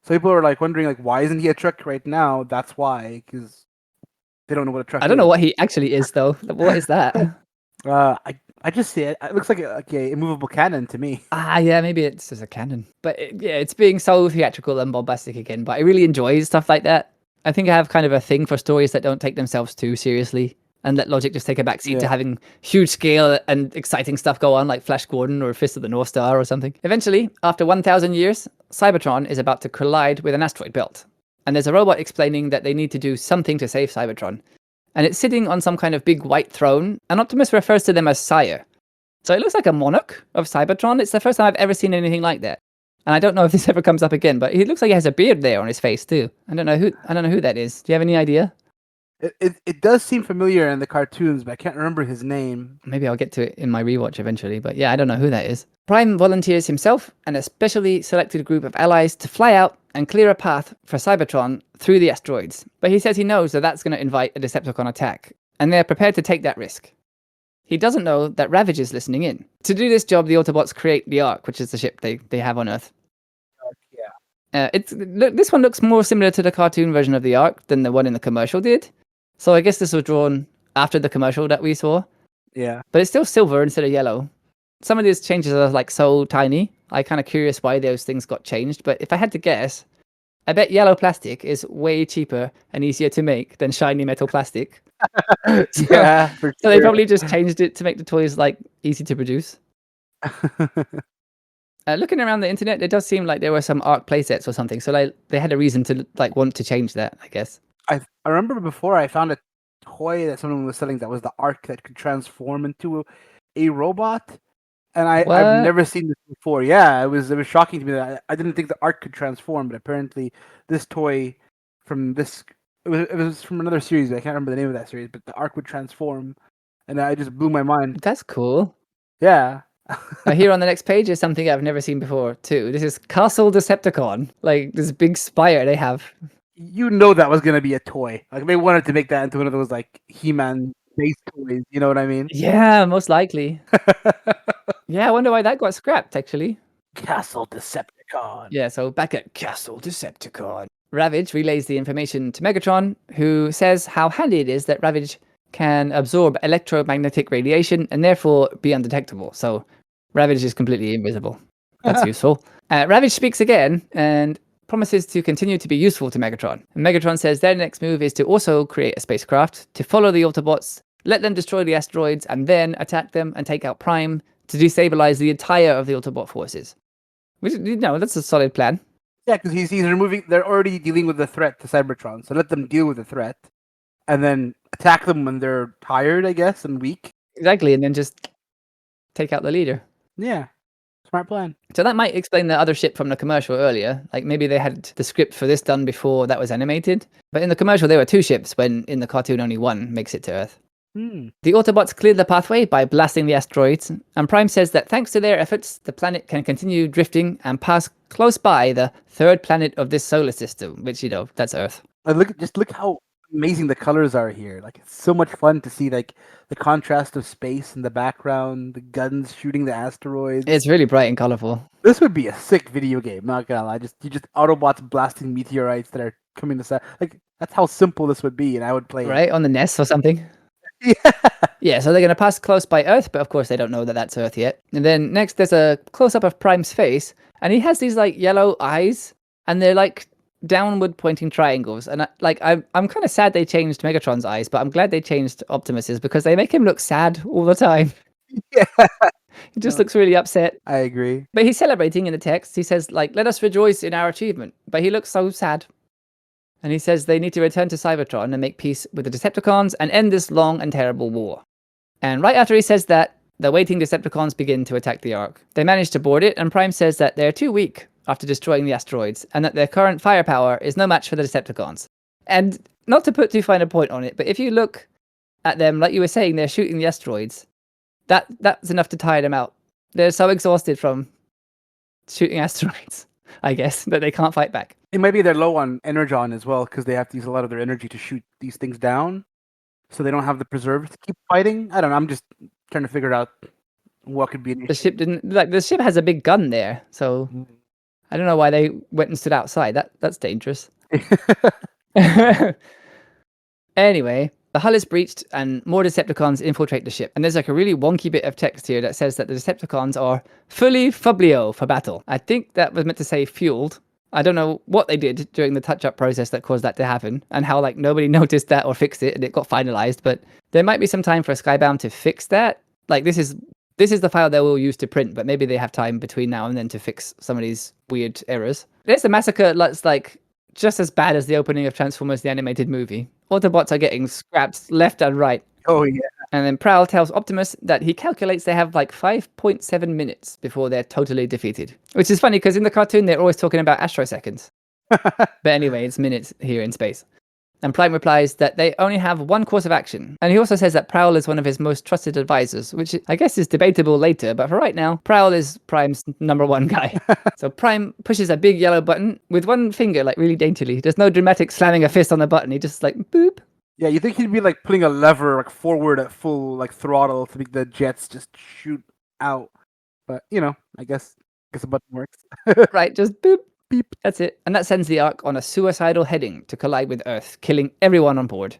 So people are like wondering like why isn't he a truck right now? That's why, because they don't know what a truck is. I don't know what he actually is though. What is that? I just see it. It looks like a immovable cannon to me. Yeah, maybe it's just a cannon. But it's being so theatrical and bombastic again. But I really enjoy stuff like that. I think I have kind of a thing for stories that don't take themselves too seriously and let logic just take a backseat to having huge scale and exciting stuff go on like Flash Gordon or Fist of the North Star or something. Eventually, after 1,000 years, Cybertron is about to collide with an asteroid belt. And there's a robot explaining that they need to do something to save Cybertron. And it's sitting on some kind of big white throne, and Optimus refers to them as Sire. So it looks like a monarch of Cybertron. It's the first time I've ever seen anything like that. And I don't know if this ever comes up again, but he looks like he has a beard there on his face too. I don't know who that is. Do you have any idea? It does seem familiar in the cartoons, but I can't remember his name. Maybe I'll get to it in my rewatch eventually, but yeah, I don't know who that is. Prime volunteers himself and a specially selected group of allies to fly out and clear a path for Cybertron through the asteroids. But he says he knows that that's going to invite a Decepticon attack, and they're prepared to take that risk. he doesn't know that Ravage is listening in. To do this job, the Autobots create the Ark, which is the ship they have on Earth. Yeah. This one looks more similar to the cartoon version of the Ark than the one in the commercial did. So I guess this was drawn after the commercial that we saw. Yeah. But it's still silver instead of yellow. Some of these changes are like so tiny. I'm kind of curious why those things got changed. But if I had to guess, I bet yellow plastic is way cheaper and easier to make than shiny metal plastic. Yeah, for So they sure. probably just changed it to make the toys like easy to produce. Looking around the internet, it does seem like there were some Arc playsets or something. So like they had a reason to like want to change that, I guess. I remember before I found a toy that someone was selling that was the Ark that could transform into a robot, and I've What? never seen this before. Yeah, it was shocking to me that I didn't think the Ark could transform, but apparently this toy from this it was from another series. I can't remember the name of that series, but the Ark would transform, and I just blew my mind. That's cool. Yeah. Here on the next page is something I've never seen before too. This is Castle Decepticon, like this big spire they have. You know that was gonna be a toy. Like they wanted to make that into one of those like He-Man based toys. You know what I mean? Yeah, most likely. Yeah, I wonder why that got scrapped actually. Castle Decepticon. Yeah, so back at Castle Decepticon. Ravage relays the information to Megatron, who says how handy it is that Ravage can absorb electromagnetic radiation and therefore be undetectable. So Ravage is completely invisible. That's useful. Ravage speaks again and promises to continue to be useful to Megatron. And Megatron says their next move is to also create a spacecraft to follow the Autobots, let them destroy the asteroids, and then attack them and take out Prime to destabilize the entire of the Autobot forces. Which, you know, that's a solid plan. Yeah, because he's removing. They're already dealing with the threat to Cybertron, so let them deal with the threat, and then attack them when they're tired, I guess, and weak. Exactly, and then just take out the leader. Yeah, smart plan. So that might explain the other ship from the commercial earlier. Like maybe they had the script for this done before that was animated. But in the commercial, there were 2 ships, when in the cartoon only 1 makes it to Earth. The Autobots cleared the pathway by blasting the asteroids, and Prime says that thanks to their efforts, the planet can continue drifting and pass close by the 3rd planet of this solar system, which, you know, that's Earth. Look how amazing the colors are here. Like it's so much fun to see like the contrast of space in the background, the guns shooting the asteroids. It's really bright and colorful. This would be a sick video game. Not gonna lie, just Autobots blasting meteorites that are coming to set. Like that's how simple this would be, and I would play it. Right? On the NES or something. Yeah. Yeah, so they're going to pass close by Earth, but of course they don't know that that's Earth yet. And then next there's a close-up of Prime's face, and he has these like yellow eyes, and they're like downward pointing triangles. And I'm kind of sad they changed Megatron's eyes, but I'm glad they changed Optimus's because they make him look sad all the time. Yeah, He just looks really upset. I agree. But he's celebrating in the text. He says like, "Let us rejoice in our achievement." But he looks so sad. And he says they need to return to Cybertron and make peace with the Decepticons and end this long and terrible war. And right after he says that, the waiting Decepticons begin to attack the Ark. They manage to board it, and Prime says that they're too weak after destroying the asteroids, and that their current firepower is no match for the Decepticons. And not to put too fine a point on it, but if you look at them, like you were saying, they're shooting the asteroids. That's enough to tire them out. They're so exhausted from shooting asteroids, I guess, that they can't fight back. It might be they're low on energon as well because they have to use a lot of their energy to shoot these things down, so they don't have the preserve to keep fighting. I don't know. I'm just trying to figure out what could be an The ship didn't like the ship has a big gun there, so I don't know why they went and stood outside. That's dangerous. Anyway, the hull is breached and more Decepticons infiltrate the ship. And there's like a really wonky bit of text here that says that the Decepticons are fully fublio for battle. I think that was meant to say fueled. I don't know what they did during the touch-up process that caused that to happen and how like nobody noticed that or fixed it and it got finalized. But there might be some time for Skybound to fix that. Like this is the file they will use to print, but maybe they have time between now and then to fix some of these weird errors. There's a massacre that's like just as bad as the opening of Transformers the animated movie. Autobots are getting scrapped left and right. Oh yeah. And then Prowl tells Optimus that he calculates they have like 5.7 minutes before they're totally defeated. Which is funny because in the cartoon they're always talking about astroseconds. But anyway, it's minutes here in space. And Prime replies that they only have one course of action. And he also says that Prowl is one of his most trusted advisors, which I guess is debatable later, but for right now, Prowl is Prime's #1 guy. So Prime pushes a big yellow button with one finger, like really daintily. There's no dramatic slamming a fist on the button. He just like, boop. Yeah, you think he'd be like pulling a lever like forward at full like throttle to make the jets just shoot out. But I guess a button works. Right, just boop, beep. That's it. And that sends the Ark on a suicidal heading to collide with Earth, killing everyone on board.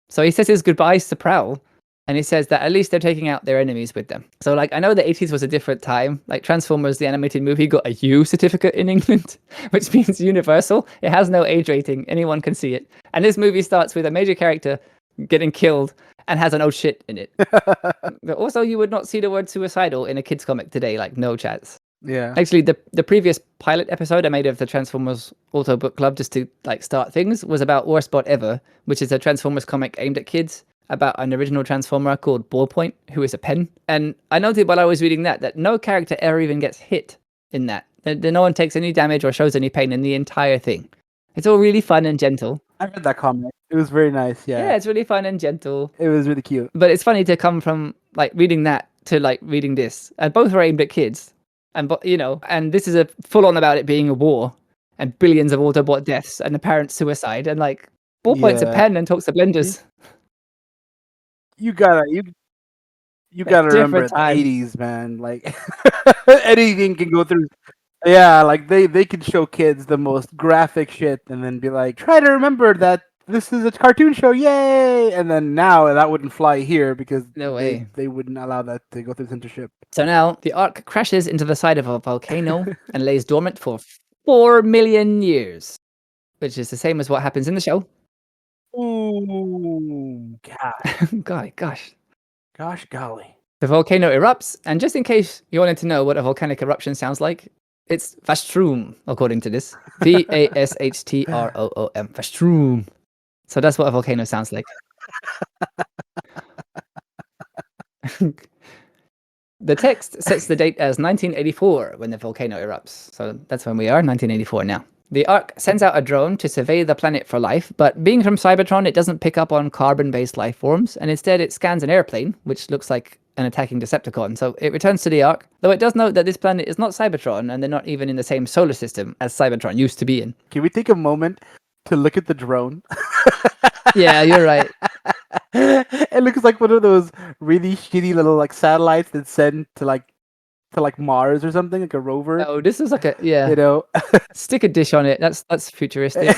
So he says his goodbyes to Prowl, and he says that at least they're taking out their enemies with them. So, like, I know the 80s was a different time. Like, Transformers, the animated movie, got a U certificate in England, which means universal. It has no age rating. Anyone can see it. And this movie starts with a major character getting killed and has an oh shit in it. But also, you would not see the word suicidal in a kid's comic today, like, no chance. Yeah. Actually, the previous pilot episode I made of the Transformers Autobook Club, just to like start things, was about Worst Bot Ever, which is a Transformers comic aimed at kids about an original Transformer called Ballpoint, who is a pen. And I noted while I was reading that no character ever even gets hit in that. No one takes any damage or shows any pain in the entire thing. It's all really fun and gentle. I read that comic. It was very nice. Yeah. Yeah, it's really fun and gentle. It was really cute. But it's funny to come from like reading that to like reading this. And both are aimed at kids. And this is a full on about it being a war and billions of Autobot deaths and apparent suicide. And like Ballpoint's a pen and talks to blenders. You gotta remember the time. 80s, man. Like anything can go through. Yeah, like they could show kids the most graphic shit and then be like, try to remember that this is a cartoon show, yay! And then now that wouldn't fly here because No way. they wouldn't allow that to go through censorship. So now the Ark crashes into the side of a volcano and lays dormant for 4 million years, which is the same as what happens in the show. Ooh, God. Gosh. Gosh golly. The volcano erupts, and just in case you wanted to know what a volcanic eruption sounds like, it's Vashtroom, according to this. Vashtroom. Vashtroom. So that's what a volcano sounds like. The text sets the date as 1984 when the volcano erupts. So that's when we are, 1984 now. The Ark sends out a drone to survey the planet for life, but being from Cybertron, it doesn't pick up on carbon-based life forms, and instead it scans an airplane, which looks like an attacking Decepticon. So it returns to the Ark, though it does note that this planet is not Cybertron, and they're not even in the same solar system as Cybertron used to be in. Can we take a moment to look at the drone? Yeah, you're right. It looks like one of those really shitty little like satellites that send to like Mars or something, like a rover. Oh, this is like a stick a dish on it. That's futuristic.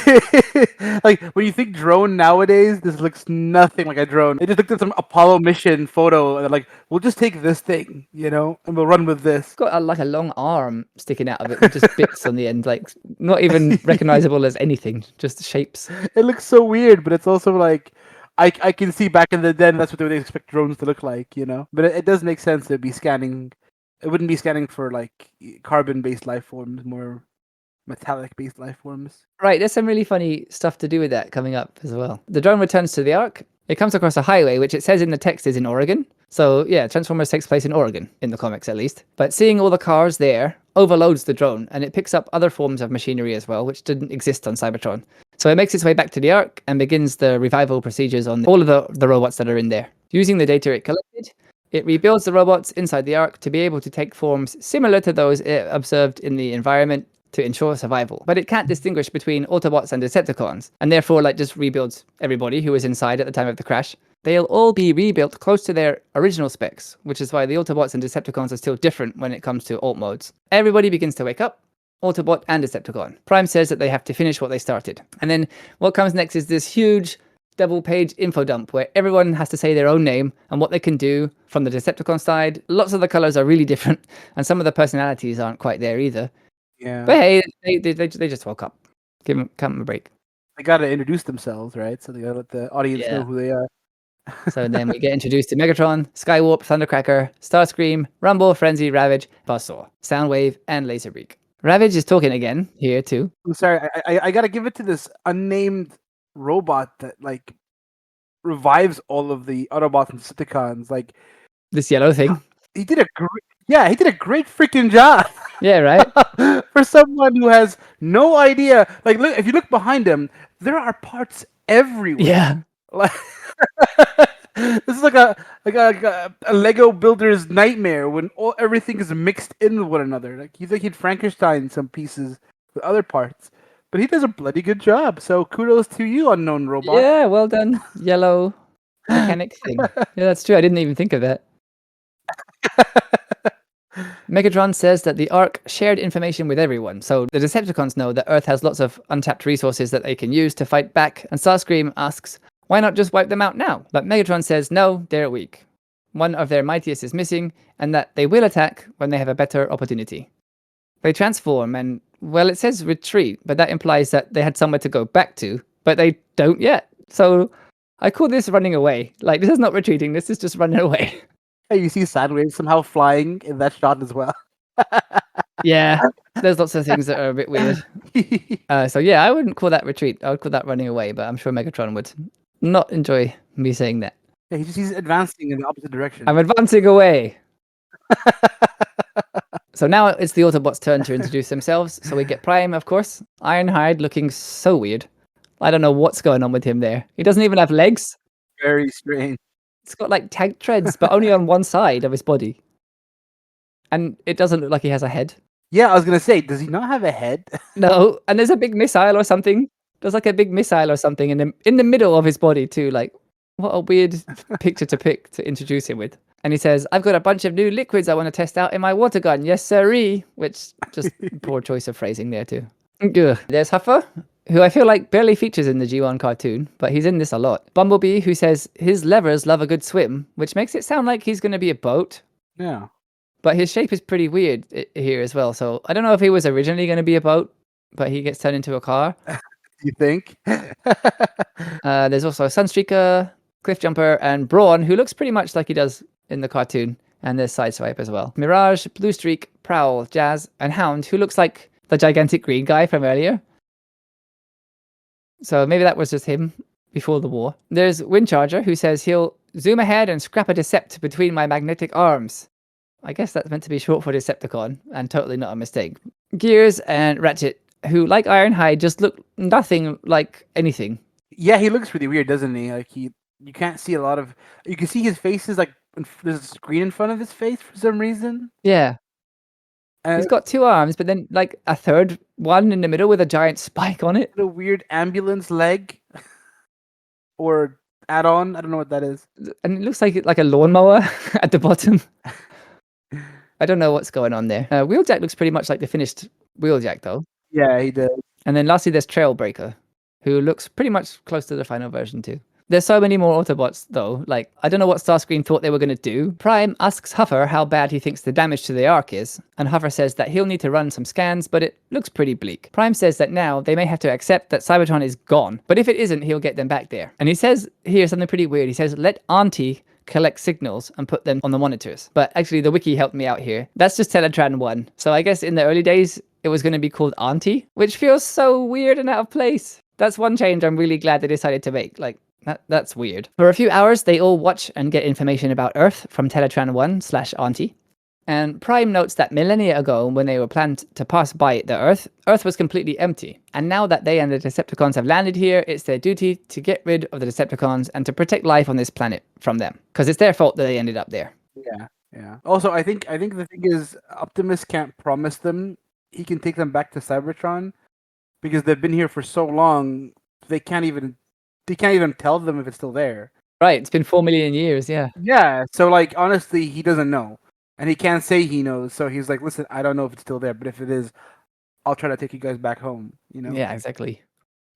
Like when you think drone nowadays, this looks nothing like a drone. They just looked at some Apollo mission photo and they're like, we'll just take this thing, and we'll run with this. It's got like a long arm sticking out of it with just bits on the end, like not even recognizable as anything, just shapes. It looks so weird, but it's also like I can see back in the den that's what they would expect drones to look like, But it does make sense to be scanning. It wouldn't be scanning for like carbon-based life forms, more metallic-based life forms. Right, there's some really funny stuff to do with that coming up as well. The drone returns to the Ark. It comes across a highway, which it says in the text is in Oregon. So yeah, Transformers takes place in Oregon, in the comics at least. But seeing all the cars there overloads the drone, and it picks up other forms of machinery as well, which didn't exist on Cybertron. So it makes its way back to the Ark and begins the revival procedures on all of the robots that are in there. Using the data it collected, it rebuilds the robots inside the Ark to be able to take forms similar to those it observed in the environment to ensure survival. But it can't distinguish between Autobots and Decepticons, and therefore just rebuilds everybody who was inside at the time of the crash. They'll all be rebuilt close to their original specs, which is why the Autobots and Decepticons are still different when it comes to alt modes. Everybody begins to wake up, Autobot and Decepticon. Prime says that they have to finish what they started. And then what comes next is this huge double-page info dump where everyone has to say their own name and what they can do from the Decepticon side. Lots of the colors are really different, and some of the personalities aren't quite there either. Yeah. But hey, they just woke up. Give them a break. They gotta introduce themselves, right? So they gotta let the audience know who they are. So then we get introduced to Megatron, Skywarp, Thundercracker, Starscream, Rumble, Frenzy, Ravage, Buzzsaw, Soundwave, and Laserbeak. Ravage is talking again here too. I'm sorry, I gotta give it to this unnamed robot that like revives all of the Autobots and Decepticons. Like this yellow thing. He did a great freaking job. Yeah, right. For someone who has no idea, like look, if you look behind him, there are parts everywhere. Yeah. Like, this is like a Lego builder's nightmare when everything is mixed in with one another. Like you think he'd Frankenstein some pieces with other parts, But he does a bloody good job. So kudos to you, unknown robot. Yeah, well done, yellow mechanic thing. Yeah, that's true. I didn't even think of that. Megatron says that the Ark shared information with everyone, so the Decepticons know that Earth has lots of untapped resources that they can use to fight back, and Starscream asks, why not just wipe them out now? But Megatron says no, they're weak. One of their mightiest is missing, and that they will attack when they have a better opportunity. They transform, and, well, it says retreat, but that implies that they had somewhere to go back to, but they don't yet. So I call this running away. Like, this is not retreating, this is just running away. Hey, you see Soundwave somehow flying in that shot as well. Yeah, there's lots of things that are a bit weird. So yeah, I wouldn't call that retreat. I would call that running away, but I'm sure Megatron would not enjoy me saying that. Yeah, he's advancing in the opposite direction. I'm advancing away. So now it's the Autobots' turn to introduce themselves. So we get Prime, of course. Ironhide looking so weird. I don't know what's going on with him there. He doesn't even have legs. Very strange. It's got like tank treads, but only on one side of his body. And it doesn't look like he has a head. Yeah, I was gonna say, does he not have a head? No, and there's a big missile or something. There's like a big missile or something in the middle of his body too. Like, what a weird picture to pick to introduce him with. And he says, I've got a bunch of new liquids I want to test out in my water gun. Yes, sirree. Which, just poor choice of phrasing there too. Ugh. There's Huffer, who I feel like barely features in the G1 cartoon, but he's in this a lot. Bumblebee, who says his levers love a good swim, which makes it sound like he's going to be a boat. Yeah. But his shape is pretty weird here as well. So I don't know if he was originally going to be a boat, but he gets turned into a car. You think? There's also Sunstreaker, Cliffjumper, and Brawn, who looks pretty much like he does in the cartoon. And there's Sideswipe as well. Mirage, Bluestreak, Prowl, Jazz, and Hound, who looks like the gigantic green guy from earlier. So maybe that was just him before the war. There's Windcharger, who says he'll zoom ahead and scrap a Decept between my magnetic arms. I guess that's meant to be short for Decepticon, and totally not a mistake. Gears and Ratchet, who, like Ironhide, just look nothing like anything. Yeah, he looks pretty weird, doesn't he? Like you can't see a lot of. You can see his face is like there's a screen in front of his face for some reason. Yeah. And He's got two arms, but then like a third one in the middle with a giant spike on it. a weird ambulance leg, or add-on. I don't know what that is. And it looks like a lawnmower at the bottom. I don't know what's going on there. Wheeljack looks pretty much like the finished Wheeljack, though. Yeah, he does. And then lastly, there's Trailbreaker, who looks pretty much close to the final version, too. There's so many more Autobots, though. Like, I don't know what Starscream thought they were going to do. Prime asks Huffer how bad he thinks the damage to the Ark is, and Huffer says that he'll need to run some scans, but it looks pretty bleak. Prime says that now they may have to accept that Cybertron is gone, but if it isn't, he'll get them back there. And he says here something pretty weird. He says, let Auntie collect signals and put them on the monitors. But actually, the wiki helped me out here. That's just Teletran 1. So I guess in the early days, it was going to be called Auntie, which feels so weird and out of place. That's one change I'm really glad they decided to make. Like, that's weird. For a few hours, they all watch and get information about Earth from Teletran 1/Auntie. And Prime notes that millennia ago, when they were planned to pass by the Earth was completely empty. And now that they and the Decepticons have landed here, it's their duty to get rid of the Decepticons and to protect life on this planet from them. Because it's their fault that they ended up there. Yeah. Also, I think the thing is, Optimus can't promise them he can take them back to Cybertron because they've been here for so long. They can't even tell them if it's still there. Right, it's been 4 million years, yeah. Yeah, so like honestly, he doesn't know, and he can't say he knows. So he's like, "Listen, I don't know if it's still there, but if it is, I'll try to take you guys back home." You know? Yeah, exactly.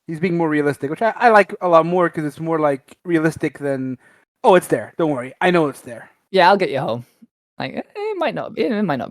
He's being more realistic, which I like a lot more because it's more like realistic than, "Oh, it's there. Don't worry, I know it's there." Yeah, I'll get you home. Like, it might not be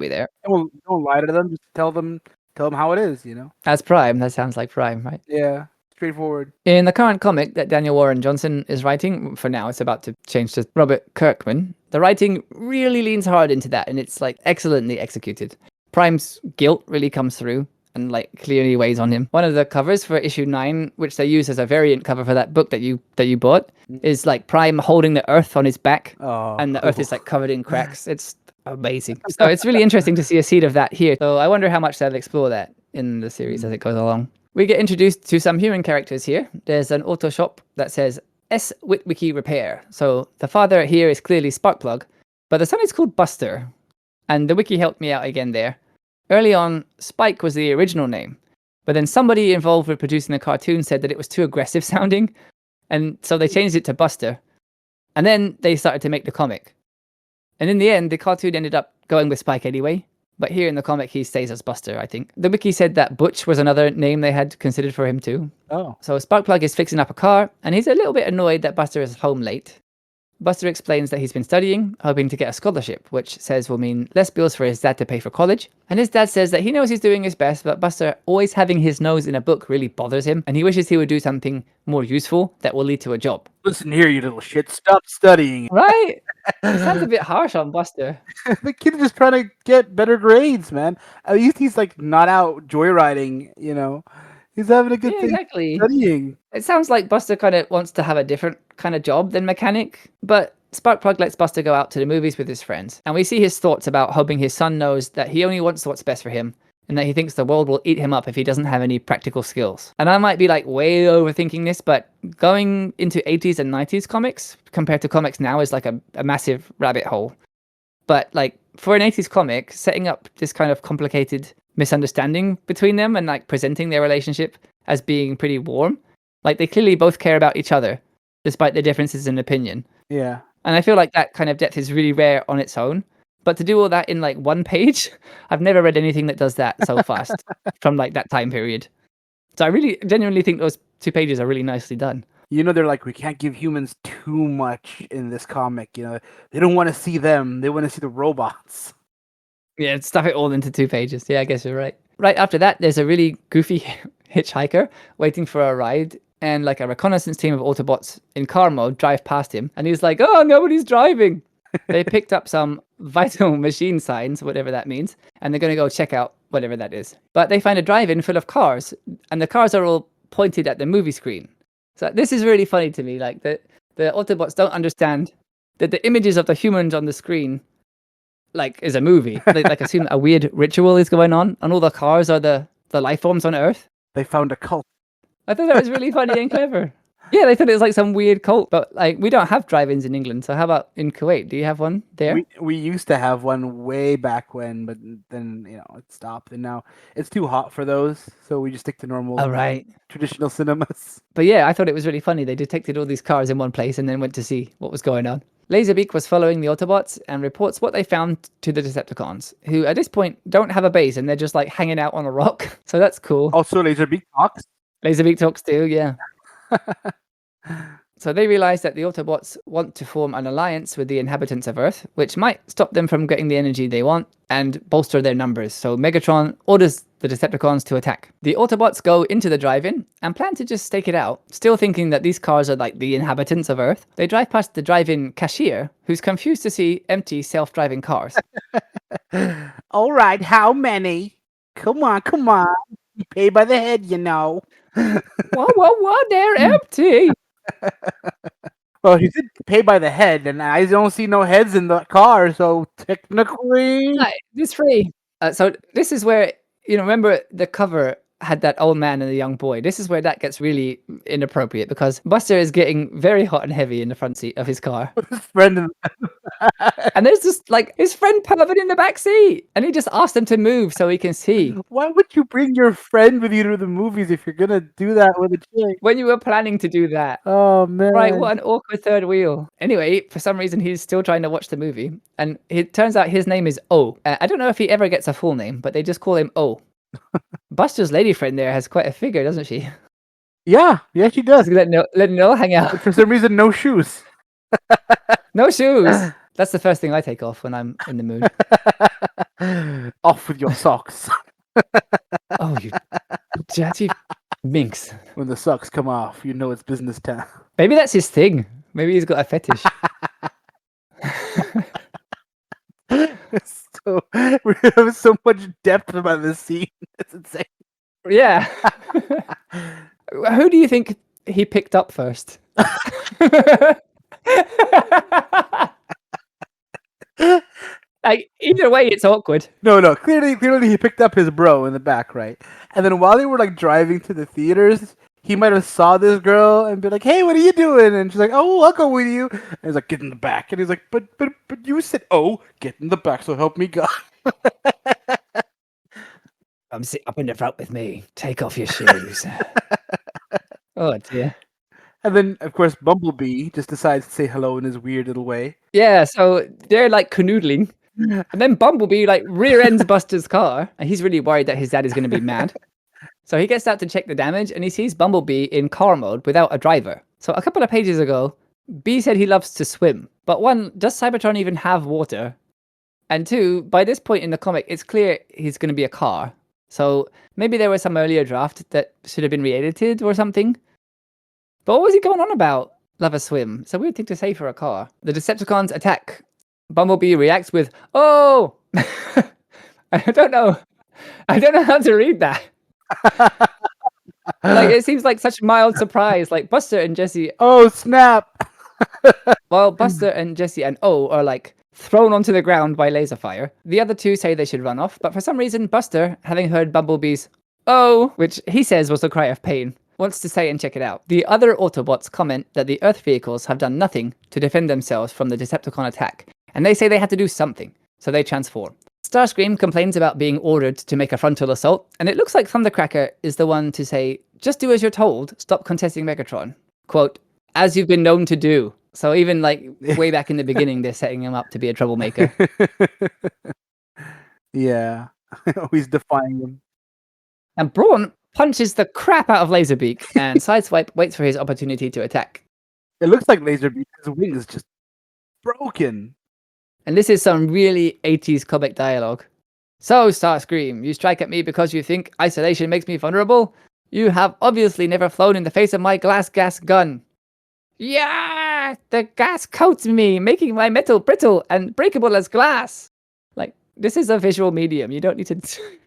there. Don't lie to them. Just tell them how it is. You know? That's Prime. That sounds like Prime, right? Yeah. Straightforward. In the current comic that Daniel Warren Johnson is writing, for now it's about to change to Robert Kirkman, the writing really leans hard into that, and it's like excellently executed. Prime's guilt really comes through and like clearly weighs on him. One of the covers for issue 9, which they use as a variant cover for that book that you bought, is like Prime holding the Earth on his back, and the Earth is like covered in cracks. It's amazing. So it's really interesting to see a seed of that here. So I wonder how much they'll explore that in the series as it goes along. We get introduced to some human characters here. There's an auto shop that says S. Witwicky Repair. So the father here is clearly Sparkplug, but the son is called Buster. And the wiki helped me out again there. Early on, Spike was the original name, But then somebody involved with producing the cartoon said that it was too aggressive sounding, and so they changed it to Buster. And then they started to make the comic. And in the end, the cartoon ended up going with Spike anyway. But here in the comic, he stays as Buster, I think. The wiki said that Butch was another name they had considered for him too. Oh. So Sparkplug is fixing up a car, and he's a little bit annoyed that Buster is home late. Buster explains that he's been studying, hoping to get a scholarship, which says will mean less bills for his dad to pay for college. And his dad says that he knows he's doing his best, but Buster always having his nose in a book really bothers him, and he wishes he would do something more useful that will lead to a job. Listen here, you little shit. Stop studying. Right? It sounds a bit harsh on Buster. The kid is just trying to get better grades, man. At least he's like not out joyriding, you know. He's having a good Yeah, thing exactly. studying. It sounds like Buster kind of wants to have a different kind of job than mechanic, but Sparkplug lets Buster go out to the movies with his friends, and we see his thoughts about hoping his son knows that he only wants what's best for him, and that he thinks the world will eat him up if he doesn't have any practical skills. And I might be like way overthinking this, but going into 80s and 90s comics compared to comics now is like a massive rabbit hole. But like for an 80s comic, setting up this kind of complicated misunderstanding between them and like presenting their relationship as being pretty warm, like they clearly both care about each other despite their differences in opinion. Yeah. And I feel like that kind of depth is really rare on its own. But to do all that in like one page, I've never read anything that does that so fast from like that time period. So I really genuinely think those 2 pages are really nicely done. You know, they're like, we can't give humans too much in this comic. You know, they don't want to see them. They want to see the robots. Yeah, stuff it all into 2 pages. Yeah, I guess you're right. Right after that, there's a really goofy hitchhiker waiting for a ride, and like a reconnaissance team of Autobots in car mode drive past him, and he's like, oh, nobody's driving. They picked up some vital machine signs, whatever that means, and they're going to go check out whatever that is. But they find a drive-in full of cars, and the cars are all pointed at the movie screen. So this is really funny to me, like the Autobots don't understand that the images of the humans on the screen like is a movie. They like assume a weird ritual is going on, and all the cars are the life forms on Earth. They found a cult. I thought that was really funny and clever. Yeah, they thought it was like some weird cult, but like we don't have drive-ins in England. So how about in Kuwait? Do you have one there? We used to have one way back when, but then it stopped, and now it's too hot for those, so we just stick to normal, Oh, right. traditional cinemas. But yeah, I thought it was really funny. They detected all these cars in one place and then went to see what was going on. Laserbeak was following the Autobots and reports what they found to the Decepticons, who at this point don't have a base and they're just like hanging out on a rock. So that's cool. Also, Laserbeak talks. Laserbeak talks too, yeah. So they realize that the Autobots want to form an alliance with the inhabitants of Earth, which might stop them from getting the energy they want and bolster their numbers. So Megatron orders the Decepticons to attack. The Autobots go into the drive-in and plan to just stake it out, still thinking that these cars are like the inhabitants of Earth. They drive past the drive-in cashier, who's confused to see empty self-driving cars. All right, how many? Come on. You pay by the head, you know. Whoa, they're empty! Well, he did pay by the head, and I don't see no heads in the car, so technically... It's free. So this is where, remember the cover had that old man and the young boy. This is where that gets really inappropriate, because Buster is getting very hot and heavy in the front seat of his car. His friend in And there's just like his friend Pervin in the back seat. And he just asked him to move so he can see. Why would you bring your friend with you to the movies if you're gonna do that with a chick? When you were planning to do that. Oh, man. Right, what an awkward third wheel. Anyway, for some reason, he's still trying to watch the movie. And it turns out his name is O. I don't know if he ever gets a full name, but they just call him O. Buster's lady friend there has quite a figure, doesn't she? Yeah, she does. Let Noel hang out. For some reason, no shoes. No shoes. That's the first thing I take off when I'm in the mood. Off with your socks. Oh, you dirty minx. When the socks come off, you know it's business time. Maybe that's his thing. Maybe he's got a fetish. So we have so much depth about this scene. It's insane. Yeah. Who do you think he picked up first? Like, either way, it's awkward. No. Clearly, he picked up his bro in the back, right? And then while they were like driving to the theaters, he might have saw this girl and be like, "Hey, what are you doing?" And she's like, "Oh, I'll go with you." And he's like, "Get in the back." And he's like, "But you said, oh, get in the back, so help me God." Come sit up in the front with me. Take off your shoes. Oh dear. And then, of course, Bumblebee just decides to say hello in his weird little way. Yeah, so they're like canoodling. And then Bumblebee like rear ends Buster's car. And he's really worried that his dad is going to be mad. So he gets out to check the damage and he sees Bumblebee in car mode without a driver. So a couple of pages ago, B said he loves to swim. But one, does Cybertron even have water? And two, by this point in the comic, it's clear he's going to be a car. So maybe there was some earlier draft that should have been re-edited or something. But what was he going on about? Love a swim. It's a weird thing to say for a car. The Decepticons attack. Bumblebee reacts with, "Oh!" I don't know. I don't know how to read that. Like, it seems like such mild surprise. Like, Buster and Jesse... Oh, snap! While Buster and Jesse and O are, like, thrown onto the ground by laser fire, the other two say they should run off, but for some reason, Buster, having heard Bumblebee's "Oh!", which he says was a cry of pain, wants to stay and check it out. The other Autobots comment that the Earth vehicles have done nothing to defend themselves from the Decepticon attack, and they say they had to do something, so they transform. Starscream complains about being ordered to make a frontal assault, and it looks like Thundercracker is the one to say, "Just do as you're told, stop contesting Megatron." Quote, "As you've been known to do." So even like way back in the beginning, they're setting him up to be a troublemaker. Yeah, always defying him. And Brawn punches the crap out of Laserbeak, and Sideswipe waits for his opportunity to attack. It looks like Laserbeak's wing is just broken. And this is some really 80s comic dialogue. "So, Starscream, you strike at me because you think isolation makes me vulnerable? You have obviously never flown in the face of my glass gas gun." "Yeah! The gas coats me, making my metal brittle and breakable as glass." Like, this is a visual medium. You don't need to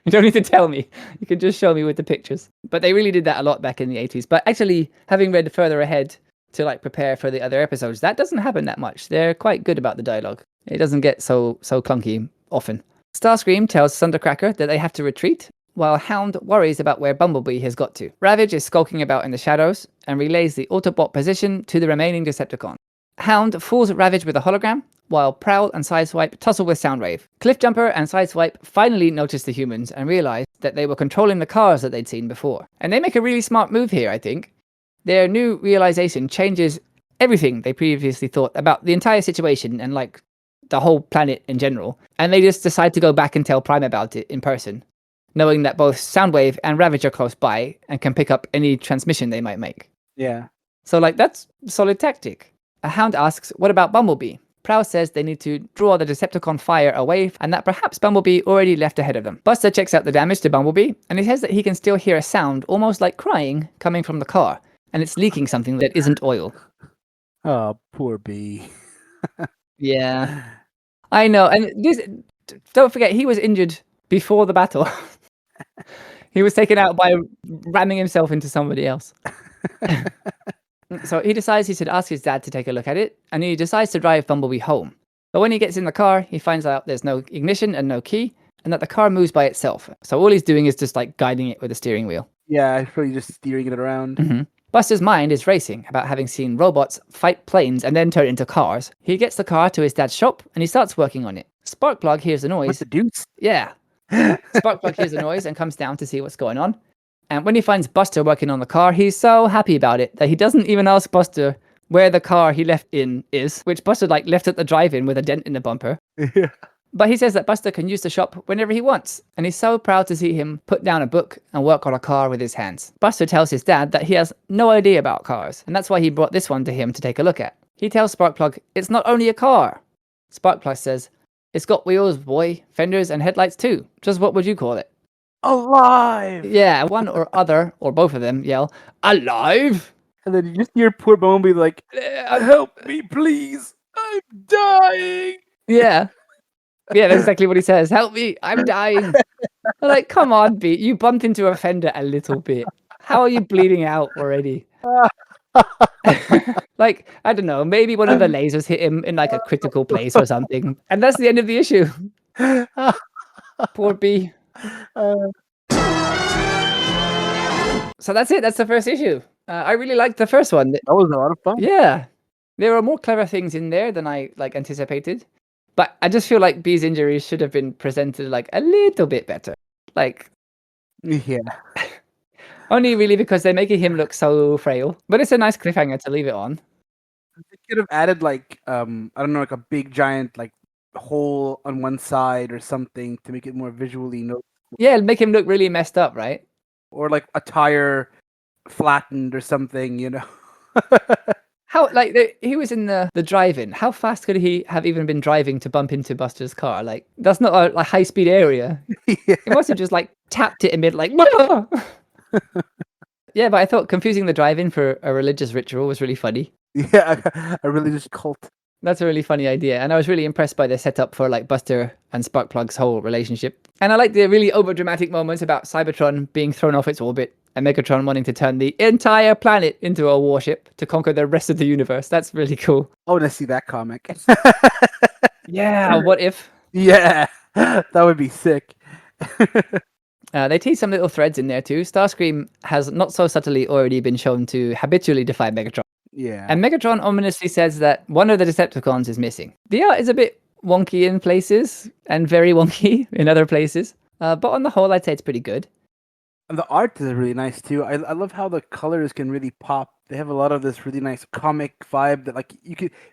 you don't need to tell me. You can just show me with the pictures. But they really did that a lot back in the 80s. But actually, having read further ahead to like prepare for the other episodes, that doesn't happen that much. They're quite good about the dialogue. It doesn't get so clunky often. Starscream tells Thundercracker that they have to retreat, while Hound worries about where Bumblebee has got to. Ravage is skulking about in the shadows and relays the Autobot position to the remaining Decepticon. Hound fools Ravage with a hologram, while Prowl and Sideswipe tussle with Soundwave. Cliffjumper and Sideswipe finally notice the humans and realize that they were controlling the cars that they'd seen before. And they make a really smart move here, I think. Their new realization changes everything they previously thought about the entire situation and like the whole planet in general. And they just decide to go back and tell Prime about it in person, knowing that both Soundwave and Ravage are close by and can pick up any transmission they might make. Yeah. So like, that's solid tactic. A Hound asks, what about Bumblebee? Prowl says they need to draw the Decepticon fire away and that perhaps Bumblebee already left ahead of them. Buster checks out the damage to Bumblebee and he says that he can still hear a sound almost like crying coming from the car, and it's leaking something that isn't oil. Oh, poor Bee. Yeah, I know. And this, don't forget, he was injured before the battle. He was taken out by ramming himself into somebody else. So he decides he should ask his dad to take a look at it, and he decides to drive Bumblebee home. But when he gets in the car, he finds out there's no ignition and no key, and that the car moves by itself. So all he's doing is just like guiding it with a steering wheel. Yeah, it's really just steering it around. Mm-hmm. Buster's mind is racing about having seen robots fight planes and then turn into cars. He gets the car to his dad's shop, and he starts working on it. Sparkplug hears the noise. What's the deuce? Yeah. Sparkplug hears the noise and comes down to see what's going on. And when he finds Buster working on the car, he's so happy about it that he doesn't even ask Buster where the car he left in is, which Buster like left at the drive-in with a dent in the bumper. Yeah. But he says that Buster can use the shop whenever he wants, and he's so proud to see him put down a book and work on a car with his hands. Buster tells his dad that he has no idea about cars, and that's why he brought this one to him to take a look at. He tells Sparkplug it's not only a car. Sparkplug says, "It's got wheels, boy, fenders and headlights too. Just what would you call it?" Alive! Yeah, one or other, or both of them, yell, "Alive!" And then you just hear poor Bumblebee like, "Help me, please! I'm dying!" Yeah. Yeah, that's exactly what he says. "Help me, I'm dying." I'm like, come on, Beat, you bumped into a fender a little bit. How are you bleeding out already? Like, I don't know, maybe one of the lasers hit him in like a critical place or something. And that's the end of the issue. Poor B. So that's it. That's the first issue. I really liked the first one. That was a lot of fun. Yeah. There were more clever things in there than I like anticipated. But I just feel like B's injuries should have been presented like a little bit better. Like, Yeah. Only really because they're making him look so frail. But it's a nice cliffhanger to leave it on. They could have added like I don't know, like a big giant like hole on one side or something to make it more visually noticeable, Yeah, make him look really messed up, right? or like a tire flattened or something, you know. How he was in the drive-in. How fast could he have even been driving to bump into Buster's car? Like that's not a high-speed area. Yeah. He must have just like tapped it in mid like. Yeah, but I thought confusing the drive-in for a religious ritual was really funny. Yeah, a religious cult. That's a really funny idea, and I was really impressed by the setup for like Buster and Sparkplug's whole relationship. And I like the really overdramatic moments about Cybertron being thrown off its orbit and Megatron wanting to turn the entire planet into a warship to conquer the rest of the universe. That's really cool. I want to see that comic. Yeah, what if? Yeah, that would be sick. They tease some little threads in there too. Starscream has not so subtly already been shown to habitually defy Megatron. Yeah. And Megatron ominously says that one of the Decepticons is missing. The art is a bit wonky in places and very wonky in other places. But on the whole, I'd say it's pretty good. And the art is really nice too. I love how the colors can really pop. They have a lot of this really nice comic vibe that like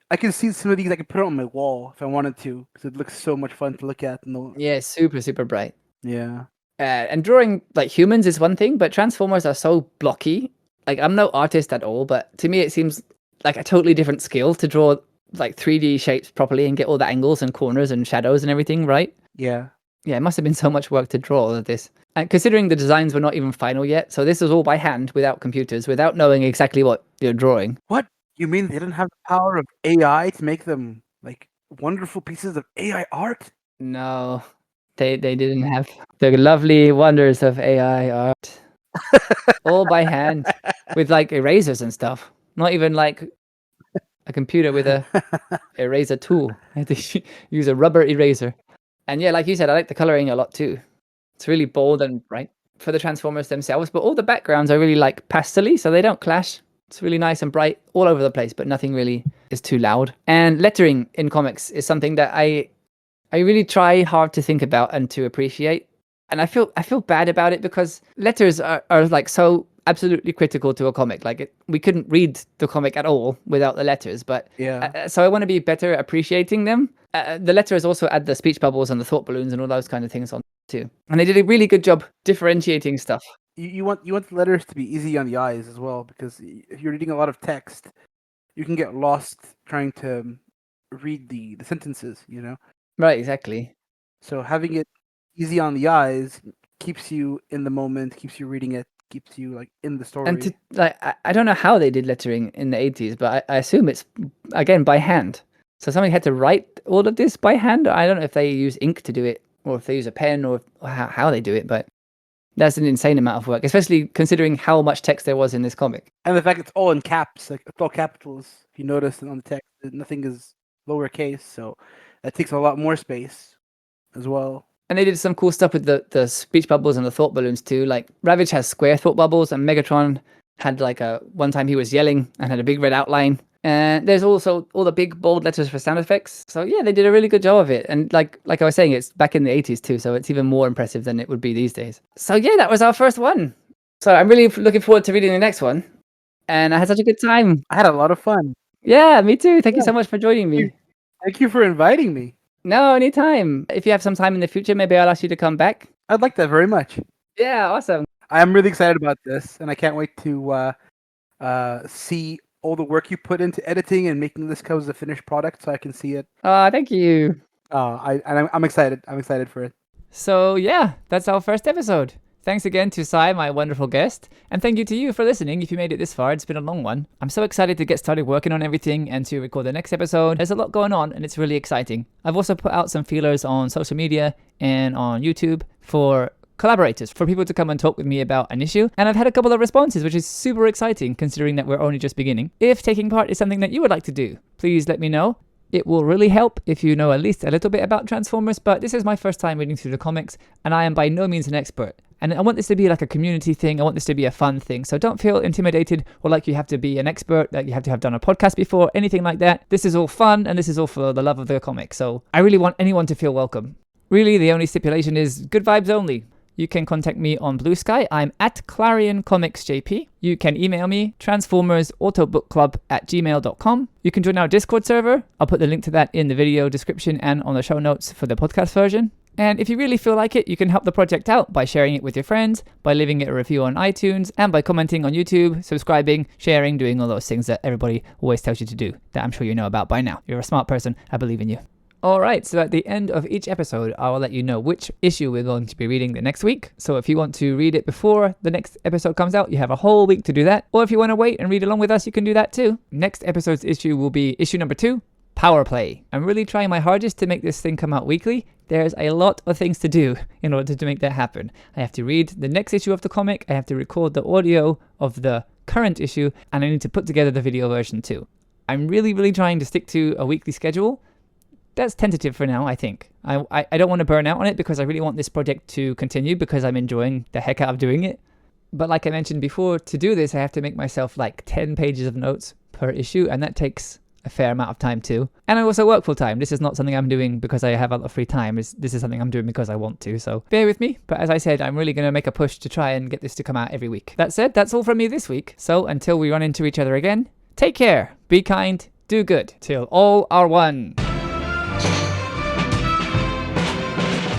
I can see some of these I could put it on my wall if I wanted to because it looks so much fun to look at. Yeah, super, super bright. Yeah. And drawing like humans is one thing, but Transformers are so blocky. Like I'm no artist at all, but to me it seems like a totally different skill to draw like 3D shapes properly and get all the angles and corners and shadows and everything right. Yeah. Yeah, it must have been so much work to draw all of this. And considering the designs were not even final yet, so this was all by hand without computers, without knowing exactly what you're drawing. What? You mean they didn't have the power of AI to make them like wonderful pieces of AI art? No, they didn't have the lovely wonders of AI art. All by hand with like erasers and stuff. Not even like a computer with a eraser tool. I had to use a rubber eraser. And yeah, like you said, I like the coloring a lot too. It's really bold and bright for the Transformers themselves, but all the backgrounds are really like pastel-y, so they don't clash. It's really nice and bright all over the place, but nothing really is too loud. And lettering in comics is something that I really try hard to think about and to appreciate. And I feel bad about it because letters are like so absolutely critical to a comic. Like we couldn't read the comic at all without the letters. But Yeah. so I want to be better appreciating them. The letters also add the speech bubbles and the thought balloons and all those kind of things on too. And they did a really good job differentiating stuff. You want the letters to be easy on the eyes as well because if you're reading a lot of text, you can get lost trying to read the sentences, you know. Right, exactly. So having it easy on the eyes keeps you in the moment, keeps you reading it, keeps you like in the story. And to like, I don't know how they did lettering in the 80s, but I assume it's again by hand. So somebody had to write all of this by hand. I don't know if they use ink to do it, or if they use a pen, or how they do it. But that's an insane amount of work, especially considering how much text there was in this comic. And the fact it's all in caps, like it's all capitals. If you notice on the text, nothing is lowercase, so that takes a lot more space as well. And they did some cool stuff with the speech bubbles and the thought balloons too. Like Ravage has square thought bubbles, and Megatron had like one time he was yelling and had a big red outline. And there's also all the big bold letters for sound effects. So yeah, they did a really good job of it. And like I was saying, it's back in the 80s too, so it's even more impressive than it would be these days. So yeah, that was our first one. So I'm really looking forward to reading the next one. And I had such a good time. I had a lot of fun. Yeah, me too. Thank you so much for joining me. Thank you for inviting me. No, anytime. If you have some time in the future, maybe I'll ask you to come back. I'd like that very much. Yeah, awesome. I am really excited about this, and I can't wait to see all the work you put into editing and making this come as a finished product, so I can see it. Oh, thank you. I'm excited. I'm excited for it. So yeah, that's our first episode. Thanks again to Sai, my wonderful guest, and thank you to you for listening. If you made it this far, it's been a long one. I'm so excited to get started working on everything and to record the next episode. There's a lot going on and it's really exciting. I've also put out some feelers on social media and on YouTube for collaborators, for people to come and talk with me about an issue, and I've had a couple of responses, which is super exciting considering that we're only just beginning. If taking part is something that you would like to do, please let me know. It will really help if you know at least a little bit about Transformers, but this is my first time reading through the comics, and I am by no means an expert. And I want this to be like a community thing. I want this to be a fun thing. So don't feel intimidated or like you have to be an expert, that you have to have done a podcast before, anything like that. This is all fun, and this is all for the love of the comic. So I really want anyone to feel welcome. Really, the only stipulation is good vibes only. You can contact me on Blue Sky. I'm at Clarion Comics JP. You can email me, transformersautobookklubb@gmail.com. You can join our Discord server. I'll put the link to that in the video description and on the show notes for the podcast version. And if you really feel like it, you can help the project out by sharing it with your friends, by leaving it a review on iTunes, and by commenting on YouTube, subscribing, sharing, doing all those things that everybody always tells you to do, that I'm sure you know about by now. You're a smart person. I believe in you. Alright, so at the end of each episode, I will let you know which issue we're going to be reading the next week. So if you want to read it before the next episode comes out, you have a whole week to do that. Or if you want to wait and read along with us, you can do that too. Next episode's issue will be issue number 2, Power Play. I'm really trying my hardest to make this thing come out weekly. There's a lot of things to do in order to make that happen. I have to read the next issue of the comic, I have to record the audio of the current issue, and I need to put together the video version too. I'm really trying to stick to a weekly schedule. That's tentative for now, I think. I don't want to burn out on it because I really want this project to continue because I'm enjoying the heck out of doing it. But like I mentioned before, to do this, I have to make myself like 10 pages of notes per issue, and that takes a fair amount of time too. And I also work full time. This is not something I'm doing because I have a lot of free time. This is something I'm doing because I want to, so bear with me. But as I said, I'm really going to make a push to try and get this to come out every week. That said, that's all from me this week. So until we run into each other again, take care, be kind, do good, till all are one.